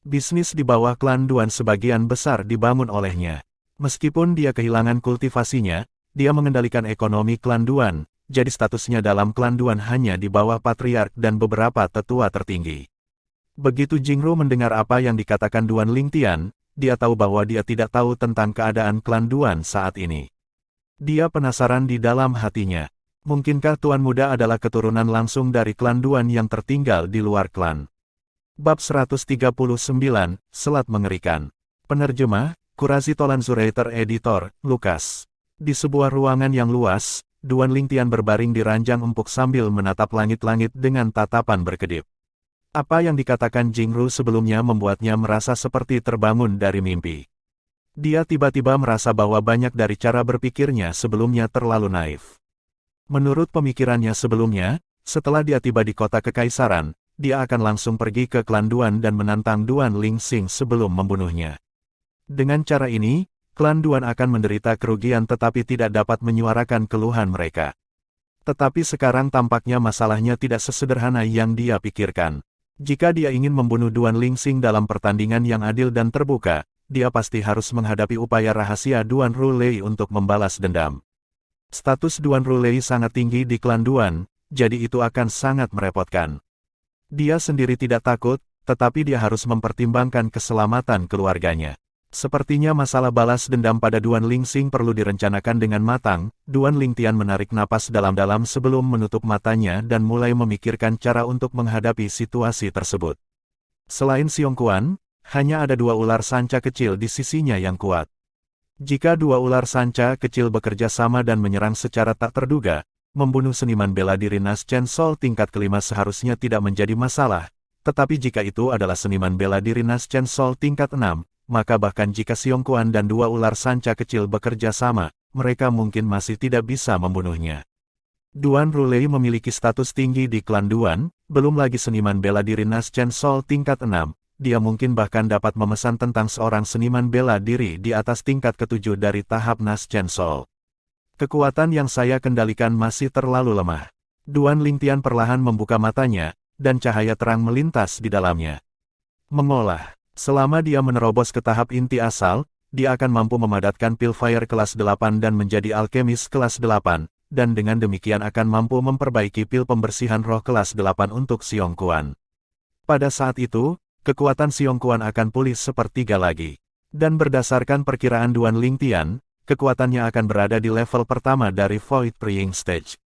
Bisnis di bawah klan Duan sebagian besar dibangun olehnya. Meskipun dia kehilangan kultivasinya, dia mengendalikan ekonomi klan Duan, jadi statusnya dalam klan Duan hanya di bawah patriark dan beberapa tetua tertinggi. Begitu Jingru mendengar apa yang dikatakan Duan Lingtian, dia tahu bahwa dia tidak tahu tentang keadaan klan Duan saat ini. Dia penasaran di dalam hatinya. Mungkinkah tuan muda adalah keturunan langsung dari klan Duan yang tertinggal di luar klan? Bab 139, Selat Mengerikan. Penerjemah, Kurazi Tolanzurator Editor, Lukas. Di sebuah ruangan yang luas, Duan Lingtian berbaring di ranjang empuk sambil menatap langit-langit dengan tatapan berkedip. Apa yang dikatakan Jingru sebelumnya membuatnya merasa seperti terbangun dari mimpi. Dia tiba-tiba merasa bahwa banyak dari cara berpikirnya sebelumnya terlalu naif. Menurut pemikirannya sebelumnya, setelah dia tiba di kota kekaisaran, dia akan langsung pergi ke klan Duan dan menantang Duan Lingxing sebelum membunuhnya. Dengan cara ini, klan Duan akan menderita kerugian tetapi tidak dapat menyuarakan keluhan mereka. Tetapi sekarang tampaknya masalahnya tidak sesederhana yang dia pikirkan. Jika dia ingin membunuh Duan Lingxing dalam pertandingan yang adil dan terbuka, dia pasti harus menghadapi upaya rahasia Duan Rulei untuk membalas dendam. Status Duan Rulei sangat tinggi di klan Duan, jadi itu akan sangat merepotkan. Dia sendiri tidak takut, tetapi dia harus mempertimbangkan keselamatan keluarganya. Sepertinya masalah balas dendam pada Duan Lingxing perlu direncanakan dengan matang. Duan Lingtian menarik napas dalam-dalam sebelum menutup matanya dan mulai memikirkan cara untuk menghadapi situasi tersebut. Selain Xiong Quan, hanya ada 2 ular sanca kecil di sisinya yang kuat. Jika 2 ular sanca kecil bekerja sama dan menyerang secara tak terduga, membunuh seniman bela diri Nas Chen Sol tingkat kelima seharusnya tidak menjadi masalah. Tetapi jika itu adalah seniman bela diri Nas Chen Sol tingkat 6, maka bahkan jika Xiong Quan dan 2 ular sanca kecil bekerja sama, mereka mungkin masih tidak bisa membunuhnya. Duan Rulei memiliki status tinggi di klan Duan, belum lagi seniman bela diri Nas Chen Sol tingkat 6, dia mungkin bahkan dapat memesan tentang seorang seniman bela diri di atas tingkat ke-7 dari tahap Nas Chen Sol. Kekuatan yang saya kendalikan masih terlalu lemah. Duan Lingtian perlahan membuka matanya, dan cahaya terang melintas di dalamnya. Mengolah. Selama dia menerobos ke tahap inti asal, dia akan mampu memadatkan pil fire kelas 8 dan menjadi alkemis kelas 8, dan dengan demikian akan mampu memperbaiki pil pembersihan roh kelas 8 untuk Xiong Quan. Pada saat itu, kekuatan Xiong Quan akan pulih sepertiga lagi. Dan berdasarkan perkiraan Duan Lingtian, kekuatannya akan berada di level pertama dari Void Praying Stage.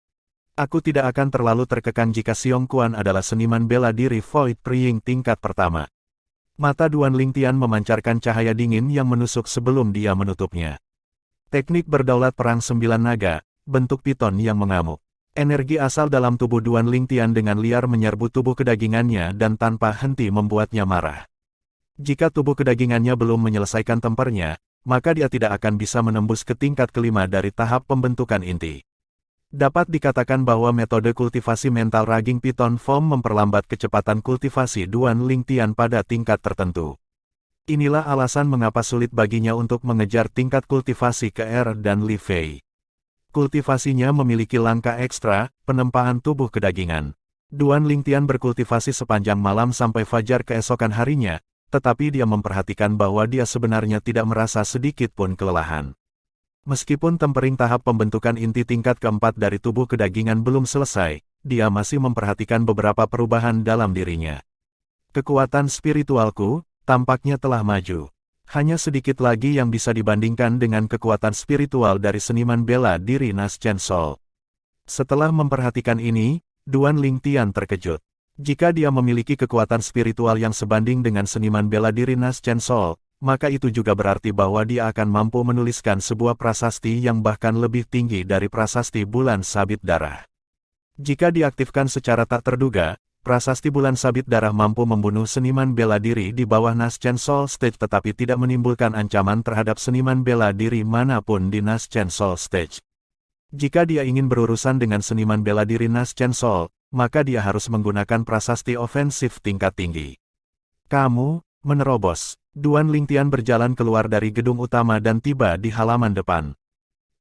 Aku tidak akan terlalu terkekang jika Xiong Quan adalah seniman bela diri Void Praying tingkat pertama. Mata Duan Lingtian memancarkan cahaya dingin yang menusuk sebelum dia menutupnya. Teknik berdaulat perang 9 naga, bentuk piton yang mengamuk. Energi asal dalam tubuh Duan Lingtian dengan liar menyerbu tubuh kedagingannya dan tanpa henti membuatnya marah. Jika tubuh kedagingannya belum menyelesaikan tempernya, maka dia tidak akan bisa menembus ke tingkat kelima dari tahap pembentukan inti. Dapat dikatakan bahwa metode kultivasi mental Raging Piton Form memperlambat kecepatan kultivasi Duan Lingtian pada tingkat tertentu. Inilah alasan mengapa sulit baginya untuk mengejar tingkat kultivasi ke R dan Li Fei. Kultivasinya memiliki langkah ekstra, penempaan tubuh kedagingan. Duan Lingtian berkultivasi sepanjang malam sampai fajar keesokan harinya, tetapi dia memperhatikan bahwa dia sebenarnya tidak merasa sedikit pun kelelahan. Meskipun tempering tahap pembentukan inti tingkat keempat dari tubuh kedagingan belum selesai, dia masih memperhatikan beberapa perubahan dalam dirinya. Kekuatan spiritualku, tampaknya telah maju. Hanya sedikit lagi yang bisa dibandingkan dengan kekuatan spiritual dari seniman bela diri Nas Chen Sol. Setelah memperhatikan ini, Duan Lingtian terkejut. Jika dia memiliki kekuatan spiritual yang sebanding dengan seniman bela diri Nas Chen Sol, maka itu juga berarti bahwa dia akan mampu menuliskan sebuah prasasti yang bahkan lebih tinggi dari prasasti Bulan Sabit Darah. Jika diaktifkan secara tak terduga, prasasti Bulan Sabit Darah mampu membunuh seniman bela diri di bawah Nas Chen Sol Stage tetapi tidak menimbulkan ancaman terhadap seniman bela diri manapun di Nas Chen Sol Stage. Jika dia ingin berurusan dengan seniman bela diri Nas Chen Sol, maka dia harus menggunakan prasasti ofensif tingkat tinggi. Kamu menerobos. Duan Lingtian berjalan keluar dari gedung utama dan tiba di halaman depan.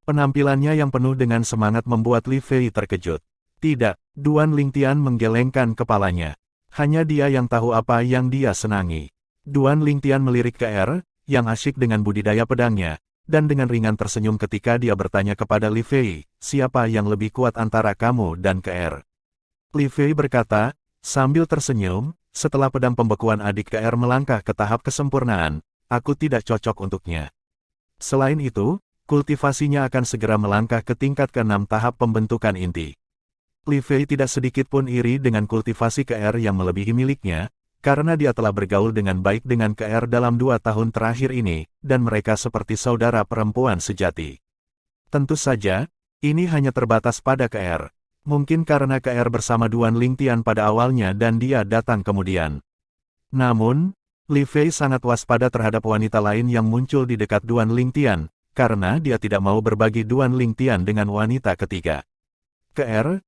Penampilannya yang penuh dengan semangat membuat Li Fei terkejut. Tidak, Duan Lingtian menggelengkan kepalanya. Hanya dia yang tahu apa yang dia senangi. Duan Lingtian melirik ke R, yang asyik dengan budidaya pedangnya, dan dengan ringan tersenyum ketika dia bertanya kepada Li Fei, siapa yang lebih kuat antara kamu dan ke R? Li Fei berkata, sambil tersenyum, setelah pedang pembekuan adik KR melangkah ke tahap kesempurnaan, aku tidak cocok untuknya. Selain itu, kultivasinya akan segera melangkah ke tingkat ke-6 tahap pembentukan inti. Li Fei tidak sedikit pun iri dengan kultivasi KR yang melebihi miliknya, karena dia telah bergaul dengan baik dengan KR dalam 2 tahun terakhir ini, dan mereka seperti saudara perempuan sejati. Tentu saja, ini hanya terbatas pada KR. Mungkin karena KR bersama Duan Lingtian pada awalnya dan dia datang kemudian. Namun, Li Fei sangat waspada terhadap wanita lain yang muncul di dekat Duan Lingtian, karena dia tidak mau berbagi Duan Lingtian dengan wanita ketiga.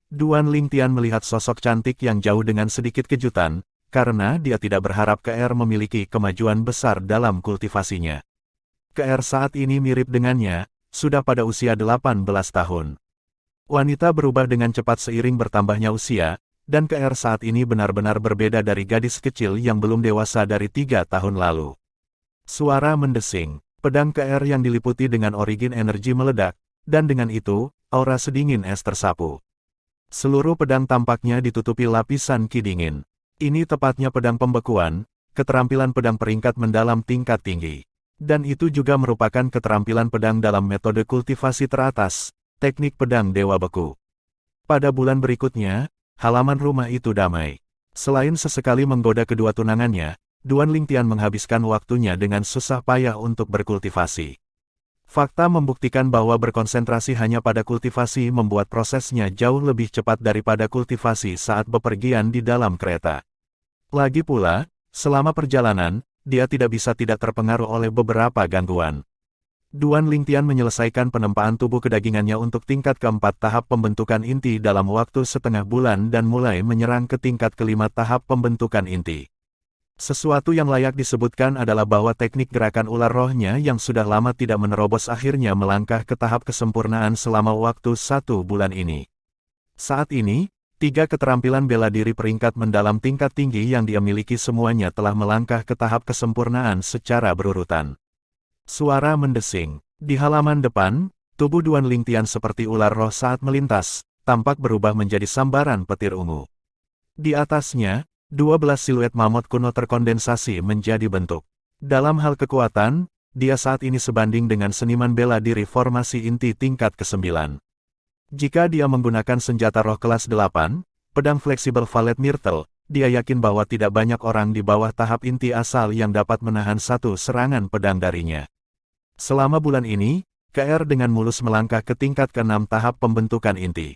Duan Lingtian melihat sosok cantik yang jauh dengan sedikit kejutan, karena dia tidak berharap memiliki kemajuan besar dalam kultivasinya. saat ini mirip dengannya, sudah pada usia 18 tahun. Wanita berubah dengan cepat seiring bertambahnya usia, dan saat ini benar-benar berbeda dari gadis kecil yang belum dewasa dari 3 tahun lalu. Suara mendesing, pedang yang diliputi dengan origin energi meledak, dan dengan itu, aura sedingin es tersapu. Seluruh pedang tampaknya ditutupi lapisan ki dingin. Ini tepatnya pedang pembekuan, keterampilan pedang peringkat mendalam tingkat tinggi. Dan itu juga merupakan keterampilan pedang dalam metode kultivasi teratas, teknik pedang Dewa Beku. Pada bulan berikutnya, halaman rumah itu damai. Selain sesekali menggoda kedua tunangannya, Duan Lingtian menghabiskan waktunya dengan susah payah untuk berkultivasi. Fakta membuktikan bahwa berkonsentrasi hanya pada kultivasi membuat prosesnya jauh lebih cepat daripada kultivasi saat bepergian di dalam kereta. Lagi pula, selama perjalanan, dia tidak bisa tidak terpengaruh oleh beberapa gangguan. Duan Lingtian menyelesaikan penempaan tubuh kedagingannya untuk tingkat keempat tahap pembentukan inti dalam waktu setengah bulan dan mulai menyerang ke tingkat kelima tahap pembentukan inti. Sesuatu yang layak disebutkan adalah bahwa teknik gerakan ular rohnya yang sudah lama tidak menerobos akhirnya melangkah ke tahap kesempurnaan selama waktu 1 bulan ini. Saat ini, 3 keterampilan bela diri peringkat mendalam tingkat tinggi yang dia miliki semuanya telah melangkah ke tahap kesempurnaan secara berurutan. Suara mendesing. Di halaman depan, tubuh Duan Lingtian seperti ular roh saat melintas, tampak berubah menjadi sambaran petir ungu. Di atasnya, 12 siluet mamut kuno terkondensasi menjadi bentuk. Dalam hal kekuatan, dia saat ini sebanding dengan seniman bela diri formasi inti tingkat ke-9. Jika dia menggunakan senjata roh kelas 8, pedang fleksibel Valet Myrtle, dia yakin bahwa tidak banyak orang di bawah tahap inti asal yang dapat menahan satu serangan pedang darinya. Selama bulan ini, dengan mulus melangkah ke tingkat ke-6 tahap pembentukan inti.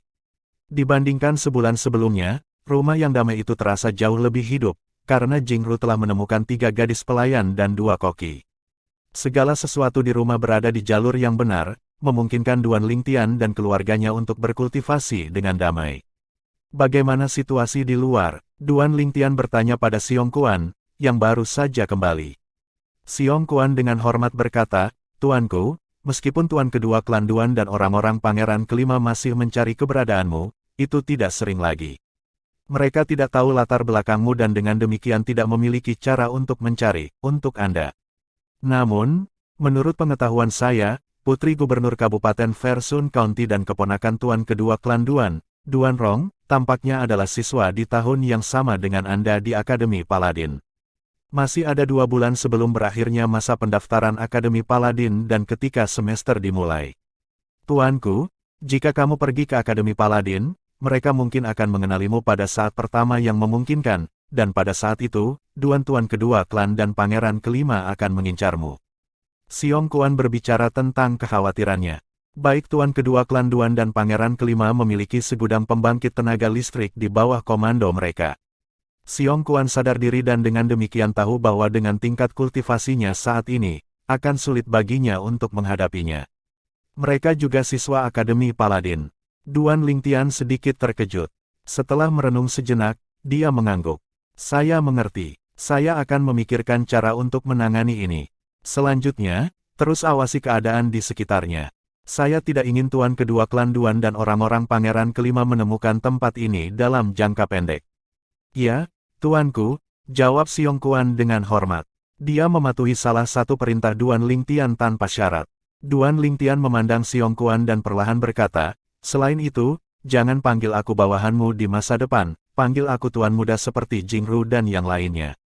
Dibandingkan sebulan sebelumnya, rumah yang damai itu terasa jauh lebih hidup, karena Jingru telah menemukan 3 gadis pelayan dan 2 koki. Segala sesuatu di rumah berada di jalur yang benar, memungkinkan Duan Lingtian dan keluarganya untuk berkultivasi dengan damai. Bagaimana situasi di luar? Duan Lingtian bertanya pada Xiong Kuan, yang baru saja kembali. Xiong Kuan dengan hormat berkata, "Tuanku, meskipun Tuan kedua klan Duan dan orang-orang pangeran kelima masih mencari keberadaanmu, itu tidak sering lagi. Mereka tidak tahu latar belakangmu dan dengan demikian tidak memiliki cara untuk mencari, untuk Anda. Namun, menurut pengetahuan saya, Putri Gubernur Kabupaten Fersun County dan keponakan Tuan kedua klan Duan, Duan Rong, tampaknya adalah siswa di tahun yang sama dengan Anda di Akademi Paladin. Masih ada 2 bulan sebelum berakhirnya masa pendaftaran Akademi Paladin dan ketika semester dimulai. Tuanku, jika kamu pergi ke Akademi Paladin, mereka mungkin akan mengenalimu pada saat pertama yang memungkinkan, dan pada saat itu, Tuan kedua klan dan pangeran kelima akan mengincarmu." Xiong Kuan berbicara tentang kekhawatirannya. Baik Tuan kedua klan Duan dan pangeran kelima memiliki segudang pembangkit tenaga listrik di bawah komando mereka. Xiong Kuan sadar diri dan dengan demikian tahu bahwa dengan tingkat kultivasinya saat ini, akan sulit baginya untuk menghadapinya. Mereka juga siswa Akademi Paladin. Duan Lingtian sedikit terkejut. Setelah merenung sejenak, dia mengangguk. "Saya mengerti. Saya akan memikirkan cara untuk menangani ini. Selanjutnya, terus awasi keadaan di sekitarnya. Saya tidak ingin Tuan kedua klan Duan dan orang-orang pangeran kelima menemukan tempat ini dalam jangka pendek." "Ya, Tuanku," jawab Xiong Kuan dengan hormat. Dia mematuhi salah satu perintah Duan Lingtian tanpa syarat. Duan Lingtian memandang Xiong Kuan dan perlahan berkata, "Selain itu, jangan panggil aku bawahanmu di masa depan, panggil aku Tuan Muda seperti Jingru dan yang lainnya."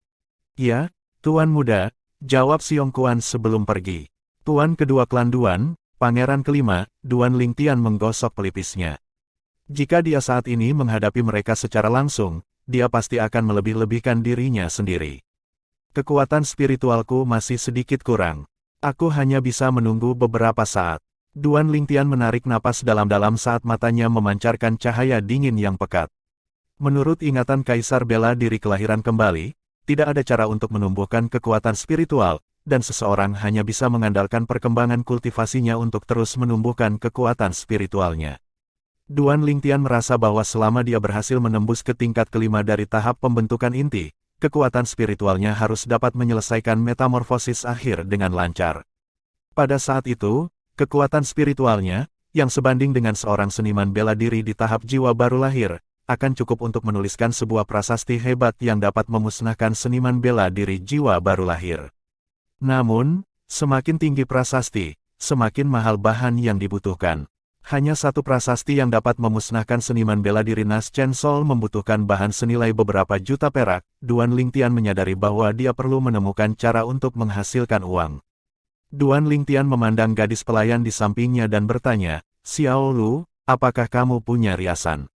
"Ya, Tuan Muda," jawab Xiong Kuan sebelum pergi. Tuan kedua klan Duan, pangeran kelima, Duan Lingtian menggosok pelipisnya. Jika dia saat ini menghadapi mereka secara langsung, dia pasti akan melebih-lebihkan dirinya sendiri. "Kekuatan spiritualku masih sedikit kurang. Aku hanya bisa menunggu beberapa saat." Duan Lingtian menarik napas dalam-dalam saat matanya memancarkan cahaya dingin yang pekat. Menurut ingatan Kaisar bela diri kelahiran kembali, tidak ada cara untuk menumbuhkan kekuatan spiritual, dan seseorang hanya bisa mengandalkan perkembangan kultivasinya untuk terus menumbuhkan kekuatan spiritualnya. Duan Lingtian merasa bahwa selama dia berhasil menembus ke tingkat kelima dari tahap pembentukan inti, kekuatan spiritualnya harus dapat menyelesaikan metamorfosis akhir dengan lancar. Pada saat itu, kekuatan spiritualnya, yang sebanding dengan seorang seniman bela diri di tahap jiwa baru lahir, akan cukup untuk menuliskan sebuah prasasti hebat yang dapat memusnahkan seniman bela diri jiwa baru lahir. Namun, semakin tinggi prasasti, semakin mahal bahan yang dibutuhkan. Hanya satu prasasti yang dapat memusnahkan seniman bela diri Nas Chen Sol membutuhkan bahan senilai beberapa juta perak. Duan Lingtian menyadari bahwa dia perlu menemukan cara untuk menghasilkan uang. Duan Lingtian memandang gadis pelayan di sampingnya dan bertanya, "Xiao Lu, apakah kamu punya riasan?"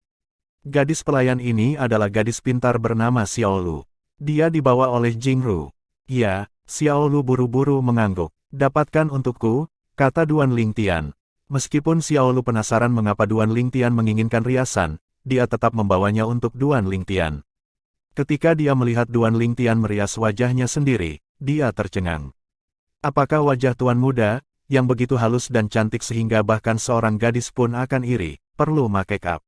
Gadis pelayan ini adalah gadis pintar bernama Xiao Lu. Dia dibawa oleh Jingru. "Ya," Xiao Lu buru-buru mengangguk. "Dapatkan untukku," kata Duan Lingtian. Meskipun Xiao Lu penasaran mengapa Duan Lingtian menginginkan riasan, dia tetap membawanya untuk Duan Lingtian. Ketika dia melihat Duan Lingtian merias wajahnya sendiri, dia tercengang. Apakah wajah tuan muda, yang begitu halus dan cantik sehingga bahkan seorang gadis pun akan iri, perlu make up?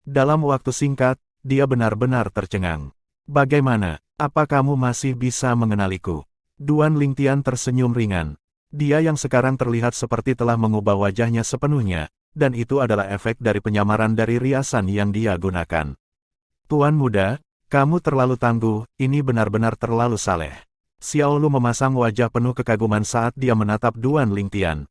Dalam waktu singkat, dia benar-benar tercengang. "Bagaimana? Apa kamu masih bisa mengenaliku?" Duan Lingtian tersenyum ringan. Dia yang sekarang terlihat seperti telah mengubah wajahnya sepenuhnya, dan itu adalah efek dari penyamaran dari riasan yang dia gunakan. "Tuan muda, kamu terlalu tangguh, ini benar-benar terlalu saleh." Xiao Lu memasang wajah penuh kekaguman saat dia menatap Duan Lingtian.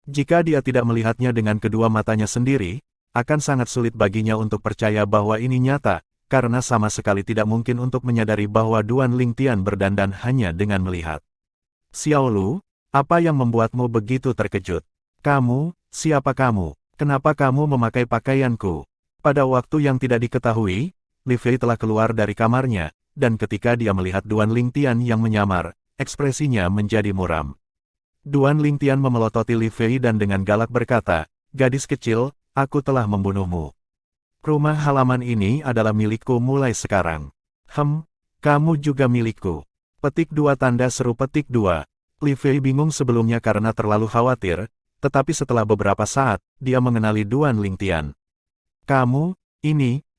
Jika dia tidak melihatnya dengan kedua matanya sendiri, akan sangat sulit baginya untuk percaya bahwa ini nyata, karena sama sekali tidak mungkin untuk menyadari bahwa Duan Lingtian berdandan hanya dengan melihat. "Xiao Lu, apa yang membuatmu begitu terkejut? Kamu, siapa kamu? Kenapa kamu memakai pakaianku?" Pada waktu yang tidak diketahui, Li Fei telah keluar dari kamarnya, dan ketika dia melihat Duan Lingtian yang menyamar, ekspresinya menjadi muram. Duan Lingtian memelototi Li Fei dan dengan galak berkata, "Gadis kecil, aku telah membunuhmu. Rumah halaman ini adalah milikku mulai sekarang." Kamu juga milikku." Petik 2 tanda seru petik 2. Li Fei bingung sebelumnya karena terlalu khawatir, tetapi setelah beberapa saat, dia mengenali Duan Lingtian.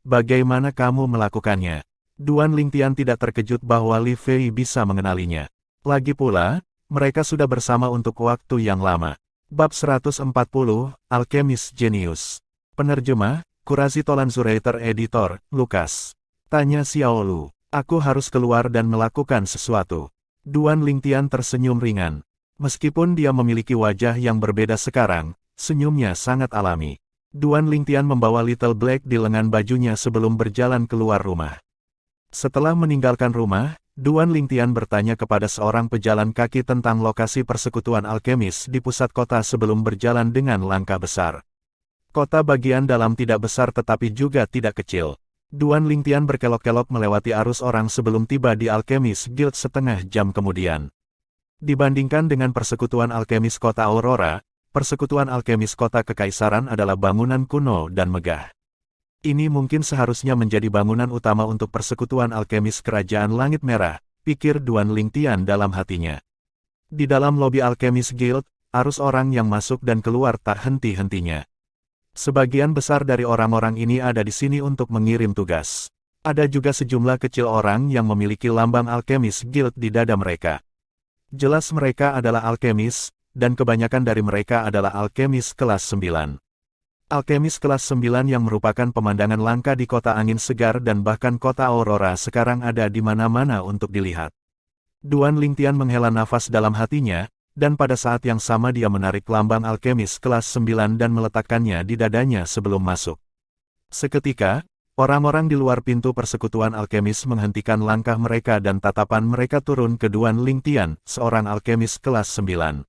Bagaimana kamu melakukannya?" Duan Lingtian tidak terkejut bahwa Li Fei bisa mengenalinya. Lagi pula, mereka sudah bersama untuk waktu yang lama. Bab 140, Alkemis Jenius. Penerjemah, Kurasi Tolanzurator Editor, Lukas. Tanya Xiao Lu, "Aku harus keluar dan melakukan sesuatu." Duan Lingtian tersenyum ringan. Meskipun dia memiliki wajah yang berbeda sekarang, senyumnya sangat alami. Duan Lingtian membawa Little Black di lengan bajunya sebelum berjalan keluar rumah. Setelah meninggalkan rumah, Duan Lingtian bertanya kepada seorang pejalan kaki tentang lokasi persekutuan alkemis di pusat kota sebelum berjalan dengan langkah besar. Kota bagian dalam tidak besar tetapi juga tidak kecil. Duan Lingtian berkelok-kelok melewati arus orang sebelum tiba di Alkemis Guild setengah jam kemudian. Dibandingkan dengan persekutuan alkemis kota Aurora, persekutuan alkemis kota Kekaisaran adalah bangunan kuno dan megah. Ini mungkin seharusnya menjadi bangunan utama untuk persekutuan alkemis Kerajaan Langit Merah, pikir Duan Lingtian dalam hatinya. Di dalam lobi Alkemis Guild, arus orang yang masuk dan keluar tak henti-hentinya. Sebagian besar dari orang-orang ini ada di sini untuk mengirim tugas. Ada juga sejumlah kecil orang yang memiliki lambang Alkemis Guild di dada mereka. Jelas mereka adalah alkemis, dan kebanyakan dari mereka adalah alkemis kelas 9. Alkemis kelas 9 yang merupakan pemandangan langka di kota angin segar dan bahkan kota Aurora sekarang ada di mana-mana untuk dilihat. Duan Lingtian menghela nafas dalam hatinya, dan pada saat yang sama dia menarik lambang alkemis kelas 9 dan meletakkannya di dadanya sebelum masuk. Seketika, orang-orang di luar pintu persekutuan alkemis menghentikan langkah mereka dan tatapan mereka turun ke Duan Lingtian, seorang alkemis kelas 9.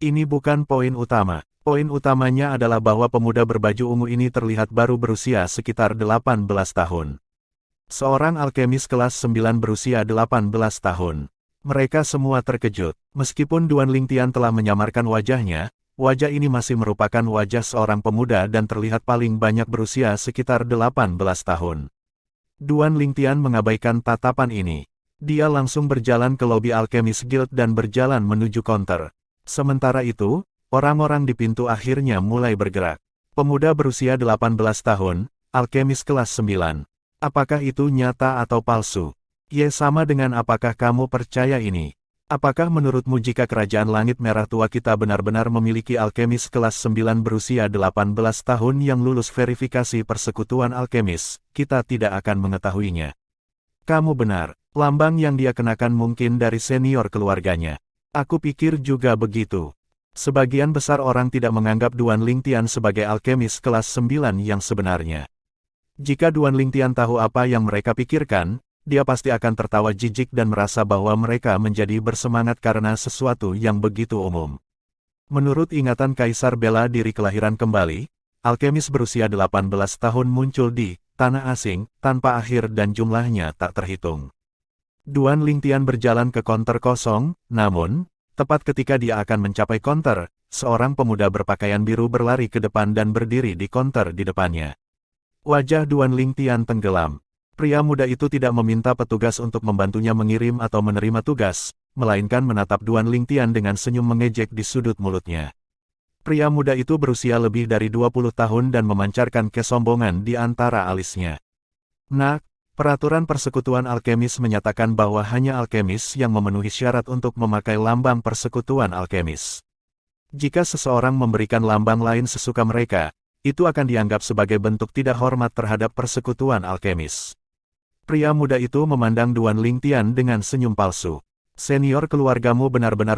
Ini bukan poin utama. Poin utamanya adalah bahwa pemuda berbaju ungu ini terlihat baru berusia sekitar 18 tahun. Seorang alkemis kelas 9 berusia 18 tahun. Mereka semua terkejut. Meskipun Duan Lingtian telah menyamarkan wajahnya, Wajah ini masih merupakan wajah seorang pemuda dan terlihat paling banyak berusia sekitar 18 tahun. Duan Lingtian mengabaikan tatapan ini. Dia langsung berjalan ke lobi Alchemist Guild dan berjalan menuju counter. Sementara itu, orang-orang di pintu akhirnya mulai bergerak. Pemuda berusia 18 tahun, Alchemist kelas 9. Apakah itu nyata atau palsu? Ya, sama dengan apakah kamu percaya ini? Apakah menurutmu jika kerajaan langit merah tua kita benar-benar memiliki alkemis kelas 9 berusia 18 tahun yang lulus verifikasi persekutuan alkemis, kita tidak akan mengetahuinya? Kamu benar, lambang yang dia kenakan mungkin dari senior keluarganya. Aku pikir juga begitu. Sebagian besar orang tidak menganggap Duan Lingtian sebagai alkemis kelas 9 yang sebenarnya. Jika Duan Lingtian tahu apa yang mereka pikirkan, dia pasti akan tertawa jijik dan merasa bahwa mereka menjadi bersemangat karena sesuatu yang begitu umum. Menurut ingatan Kaisar bela diri kelahiran kembali, alkemis berusia 18 tahun muncul di tanah asing, tanpa akhir dan jumlahnya tak terhitung. Duan Lingtian berjalan ke konter kosong, namun, tepat ketika dia akan mencapai konter, seorang pemuda berpakaian biru berlari ke depan dan berdiri di konter di depannya. Wajah Duan Lingtian tenggelam. Pria muda itu tidak meminta petugas untuk membantunya mengirim atau menerima tugas, melainkan menatap Duan Lingtian dengan senyum mengejek di sudut mulutnya. Pria muda itu berusia lebih dari 20 tahun dan memancarkan kesombongan di antara alisnya. Nak, peraturan persekutuan alkemis menyatakan bahwa hanya alkemis yang memenuhi syarat untuk memakai lambang persekutuan alkemis. Jika seseorang memberikan lambang lain sesuka mereka, itu akan dianggap sebagai bentuk tidak hormat terhadap persekutuan alkemis. Pria muda itu memandang Duan Lingtian dengan senyum palsu. Senior keluargamu benar-benar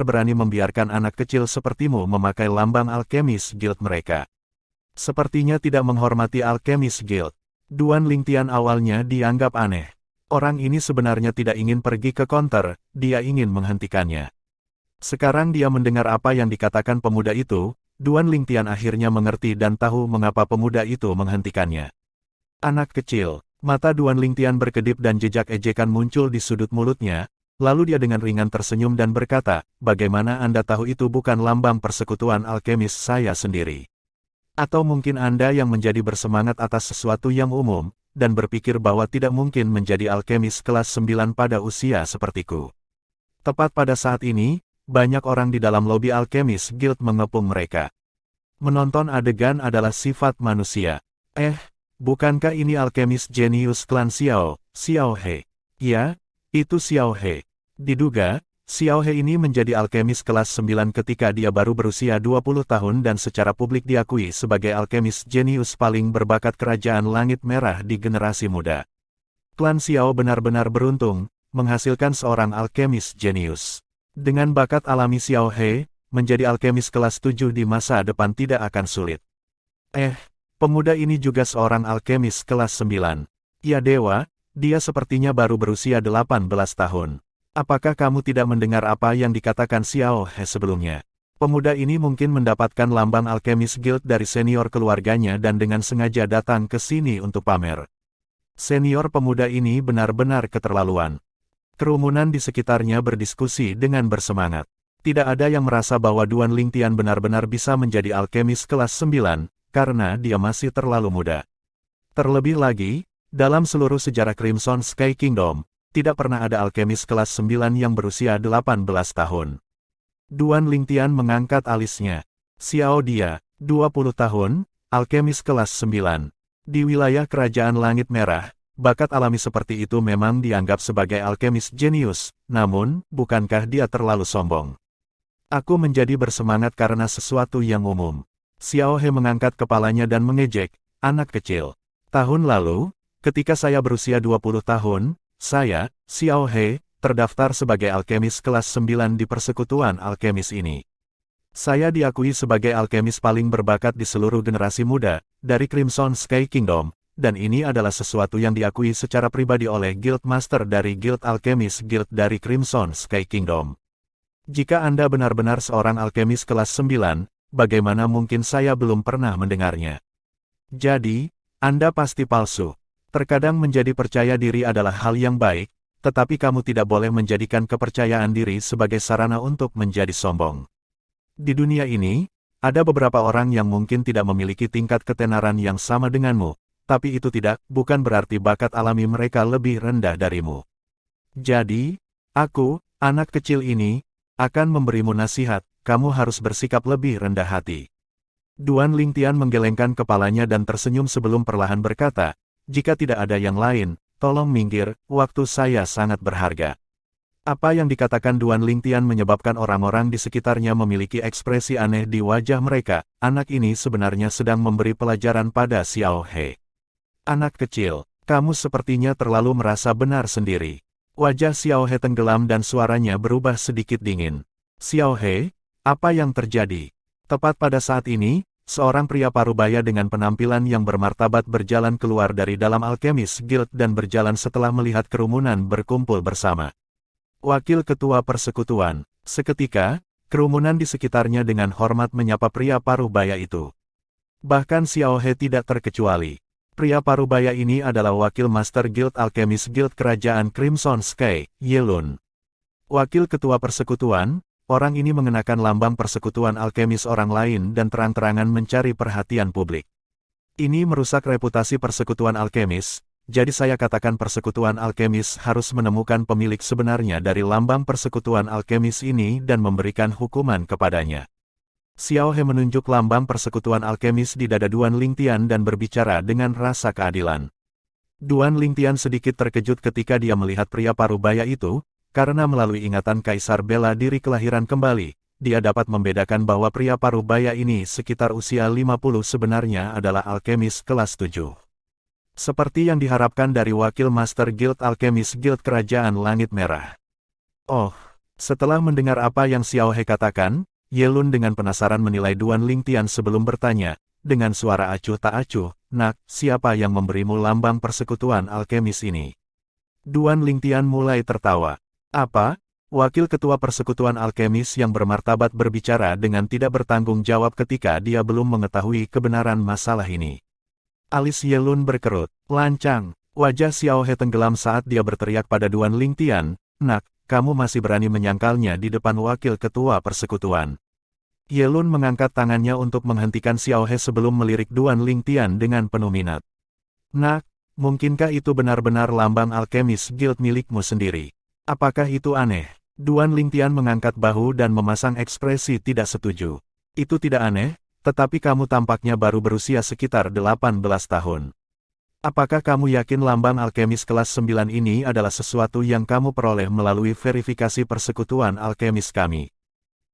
berani membiarkan anak kecil sepertimu memakai lambang Alchemist Guild mereka. Sepertinya tidak menghormati Alchemist Guild. Duan Lingtian awalnya dianggap aneh. Orang ini sebenarnya tidak ingin pergi ke counter, dia ingin menghentikannya. Sekarang dia mendengar apa yang dikatakan pemuda itu, Duan Lingtian akhirnya mengerti dan tahu mengapa pemuda itu menghentikannya. Anak kecil. Mata Duan Lingtian berkedip dan jejak ejekan muncul di sudut mulutnya, lalu dia dengan ringan tersenyum dan berkata, bagaimana Anda tahu itu bukan lambang persekutuan alkemis saya sendiri? Atau mungkin Anda yang menjadi bersemangat atas sesuatu yang umum, dan berpikir bahwa tidak mungkin menjadi alkemis kelas 9 pada usia sepertiku. Tepat pada saat ini, banyak orang di dalam lobi Alchemist Guild mengepung mereka. Menonton adegan adalah sifat manusia. Bukankah ini alkemis jenius klan Xiao He? Ya, itu Xiao He. Diduga, Xiao He ini menjadi alkemis kelas 9 ketika dia baru berusia 20 tahun dan secara publik diakui sebagai alkemis jenius paling berbakat kerajaan langit merah di generasi muda. Klan Xiao benar-benar beruntung, menghasilkan seorang alkemis jenius. Dengan bakat alami Xiao He, menjadi alkemis kelas 7 di masa depan tidak akan sulit. Pemuda ini juga seorang alkemis kelas 9. Ya dewa, dia sepertinya baru berusia 18 tahun. Apakah kamu tidak mendengar apa yang dikatakan Xiao He sebelumnya? Pemuda ini mungkin mendapatkan lambang Alchemist Guild dari senior keluarganya dan dengan sengaja datang ke sini untuk pamer. Senior pemuda ini benar-benar keterlaluan. Kerumunan di sekitarnya berdiskusi dengan bersemangat. Tidak ada yang merasa bahwa Duan Lingtian benar-benar bisa menjadi alkemis kelas 9, karena dia masih terlalu muda. Terlebih lagi, dalam seluruh sejarah Crimson Sky Kingdom, tidak pernah ada alkemis kelas 9 yang berusia 18 tahun. Duan Lingtian mengangkat alisnya. Xiao dia, 20 tahun, alkemis kelas 9. Di wilayah Kerajaan Langit Merah, bakat alami seperti itu memang dianggap sebagai alkemis jenius, namun, bukankah dia terlalu sombong? Aku menjadi bersemangat karena sesuatu yang umum. Xiao He mengangkat kepalanya dan mengejek, anak kecil. Tahun lalu, ketika saya berusia 20 tahun, saya, Xiao He, terdaftar sebagai alkemis kelas 9 di persekutuan alkemis ini. Saya diakui sebagai alkemis paling berbakat di seluruh generasi muda, dari Crimson Sky Kingdom, dan ini adalah sesuatu yang diakui secara pribadi oleh Guild Master dari Guild Alchemist Guild dari Crimson Sky Kingdom. Jika Anda benar-benar seorang alkemis kelas 9, bagaimana mungkin saya belum pernah mendengarnya? Jadi, Anda pasti palsu. Terkadang menjadi percaya diri adalah hal yang baik, tetapi kamu tidak boleh menjadikan kepercayaan diri sebagai sarana untuk menjadi sombong. Di dunia ini, ada beberapa orang yang mungkin tidak memiliki tingkat ketenaran yang sama denganmu, tapi itu bukan berarti bakat alami mereka lebih rendah darimu. Jadi, aku, anak kecil ini, akan memberimu nasihat, kamu harus bersikap lebih rendah hati. Duan Lingtian menggelengkan kepalanya dan tersenyum sebelum perlahan berkata, jika tidak ada yang lain, tolong minggir, waktu saya sangat berharga. Apa yang dikatakan Duan Lingtian menyebabkan orang-orang di sekitarnya memiliki ekspresi aneh di wajah mereka. Anak ini sebenarnya sedang memberi pelajaran pada Xiao He. Anak kecil, kamu sepertinya terlalu merasa benar sendiri. Wajah Xiao He tenggelam dan suaranya berubah sedikit dingin. Xiao He, apa yang terjadi? Tepat pada saat ini, seorang pria parubaya dengan penampilan yang bermartabat berjalan keluar dari dalam Alchemist Guild dan berjalan setelah melihat kerumunan berkumpul bersama. Wakil Ketua Persekutuan. Seketika, kerumunan di sekitarnya dengan hormat menyapa pria parubaya itu. Bahkan Xiao He tidak terkecuali. Pria parubaya ini adalah wakil Master Guild Alchemist Guild Kerajaan Crimson Sky, Ye Lun. Wakil Ketua Persekutuan, orang ini mengenakan lambang persekutuan alkemis orang lain dan terang-terangan mencari perhatian publik. Ini merusak reputasi persekutuan alkemis. Jadi saya katakan persekutuan alkemis harus menemukan pemilik sebenarnya dari lambang persekutuan alkemis ini dan memberikan hukuman kepadanya. Xiao He menunjuk lambang persekutuan alkemis di dada Duan Lingtian dan berbicara dengan rasa keadilan. Duan Lingtian sedikit terkejut ketika dia melihat pria parubaya itu, karena melalui ingatan Kaisar bela diri kelahiran kembali, dia dapat membedakan bahwa pria parubaya ini sekitar usia 50 sebenarnya adalah alkemis kelas 7. Seperti yang diharapkan dari wakil Master Guild Alchemist Guild Kerajaan Langit Merah. Oh, setelah mendengar apa yang Xiao He katakan, Ye Lun dengan penasaran menilai Duan Lingtian sebelum bertanya, dengan suara acuh tak acuh, nak, siapa yang memberimu lambang persekutuan alkemis ini? Duan Lingtian mulai tertawa. Apa? Wakil Ketua Persekutuan Alkemis yang bermartabat berbicara dengan tidak bertanggung jawab ketika dia belum mengetahui kebenaran masalah ini. Alis Ye Lun berkerut, lancang. Wajah Xiao He tenggelam saat dia berteriak pada Duan Lingtian, nak, kamu masih berani menyangkalnya di depan wakil ketua persekutuan. Ye Lun mengangkat tangannya untuk menghentikan Xiao He sebelum melirik Duan Lingtian dengan penuh minat. Nak, mungkinkah itu benar-benar lambang alkemis guild milikmu sendiri? Apakah itu aneh? Duan Lingtian mengangkat bahu dan memasang ekspresi tidak setuju. Itu tidak aneh. Tetapi kamu tampaknya baru berusia sekitar 18 tahun. Apakah kamu yakin lambang alkemis kelas 9 ini adalah sesuatu yang kamu peroleh melalui verifikasi persekutuan alkemis kami?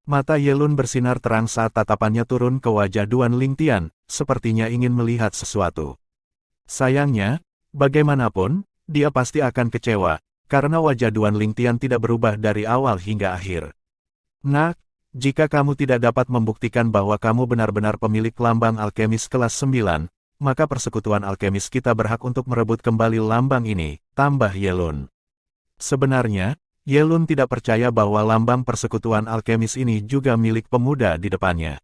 Mata Ye Lun bersinar terang saat tatapannya turun ke wajah Duan Lingtian, sepertinya ingin melihat sesuatu. Sayangnya, bagaimanapun, dia pasti akan kecewa, karena wajah Duan Lingtian tidak berubah dari awal hingga akhir. Nak, jika kamu tidak dapat membuktikan bahwa kamu benar-benar pemilik lambang alkemis kelas 9, maka persekutuan alkemis kita berhak untuk merebut kembali lambang ini, tambah Ye Lun. Sebenarnya, Ye Lun tidak percaya bahwa lambang persekutuan alkemis ini juga milik pemuda di depannya.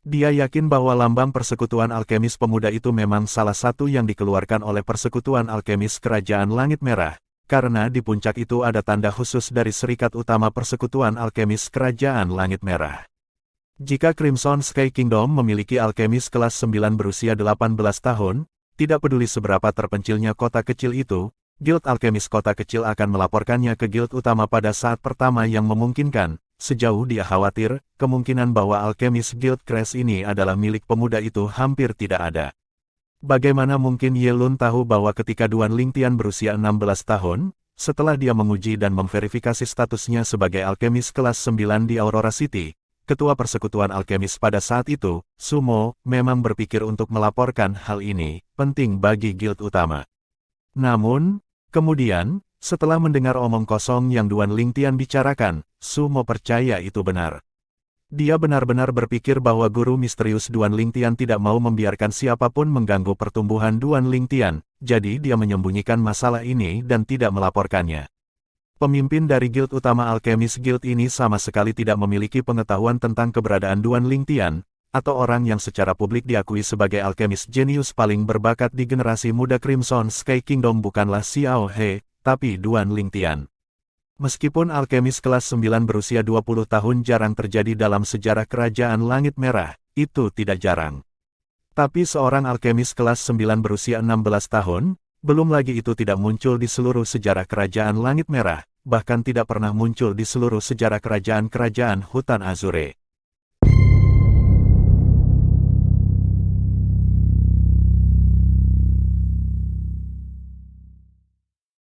Dia yakin bahwa lambang persekutuan alkemis pemuda itu memang salah satu yang dikeluarkan oleh persekutuan alkemis Kerajaan Langit Merah. Karena di puncak itu ada tanda khusus dari Serikat Utama Persekutuan Alkemis Kerajaan Langit Merah. Jika Crimson Sky Kingdom memiliki alkemis kelas 9 berusia 18 tahun, tidak peduli seberapa terpencilnya kota kecil itu, Guild Alkemis kota kecil akan melaporkannya ke Guild Utama pada saat pertama yang memungkinkan. Sejauh dia khawatir, kemungkinan bahwa alkemis Guild Crash ini adalah milik pemuda itu hampir tidak ada. Bagaimana mungkin Ye Lun tahu bahwa ketika Duan Lingtian berusia 16 tahun, setelah dia menguji dan memverifikasi statusnya sebagai alkemis kelas 9 di Aurora City, Ketua Persekutuan Alkemis pada saat itu, Sumo, memang berpikir untuk melaporkan hal ini, penting bagi guild utama. Namun, kemudian, setelah mendengar omong kosong yang Duan Lingtian bicarakan, Sumo percaya itu benar. Dia benar-benar berpikir bahwa guru misterius Duan Lingtian tidak mau membiarkan siapapun mengganggu pertumbuhan Duan Lingtian, jadi dia menyembunyikan masalah ini dan tidak melaporkannya. Pemimpin dari guild utama Alkemis Guild ini sama sekali tidak memiliki pengetahuan tentang keberadaan Duan Lingtian, atau orang yang secara publik diakui sebagai alkemis jenius paling berbakat di generasi muda Crimson Sky Kingdom bukanlah Xiao He, tapi Duan Lingtian. Meskipun alkemis kelas 9 berusia 20 tahun jarang terjadi dalam sejarah kerajaan Langit Merah, itu tidak jarang. Tapi seorang alkemis kelas 9 berusia 16 tahun, belum lagi itu tidak muncul di seluruh sejarah kerajaan Langit Merah, bahkan tidak pernah muncul di seluruh sejarah kerajaan-kerajaan Hutan Azure.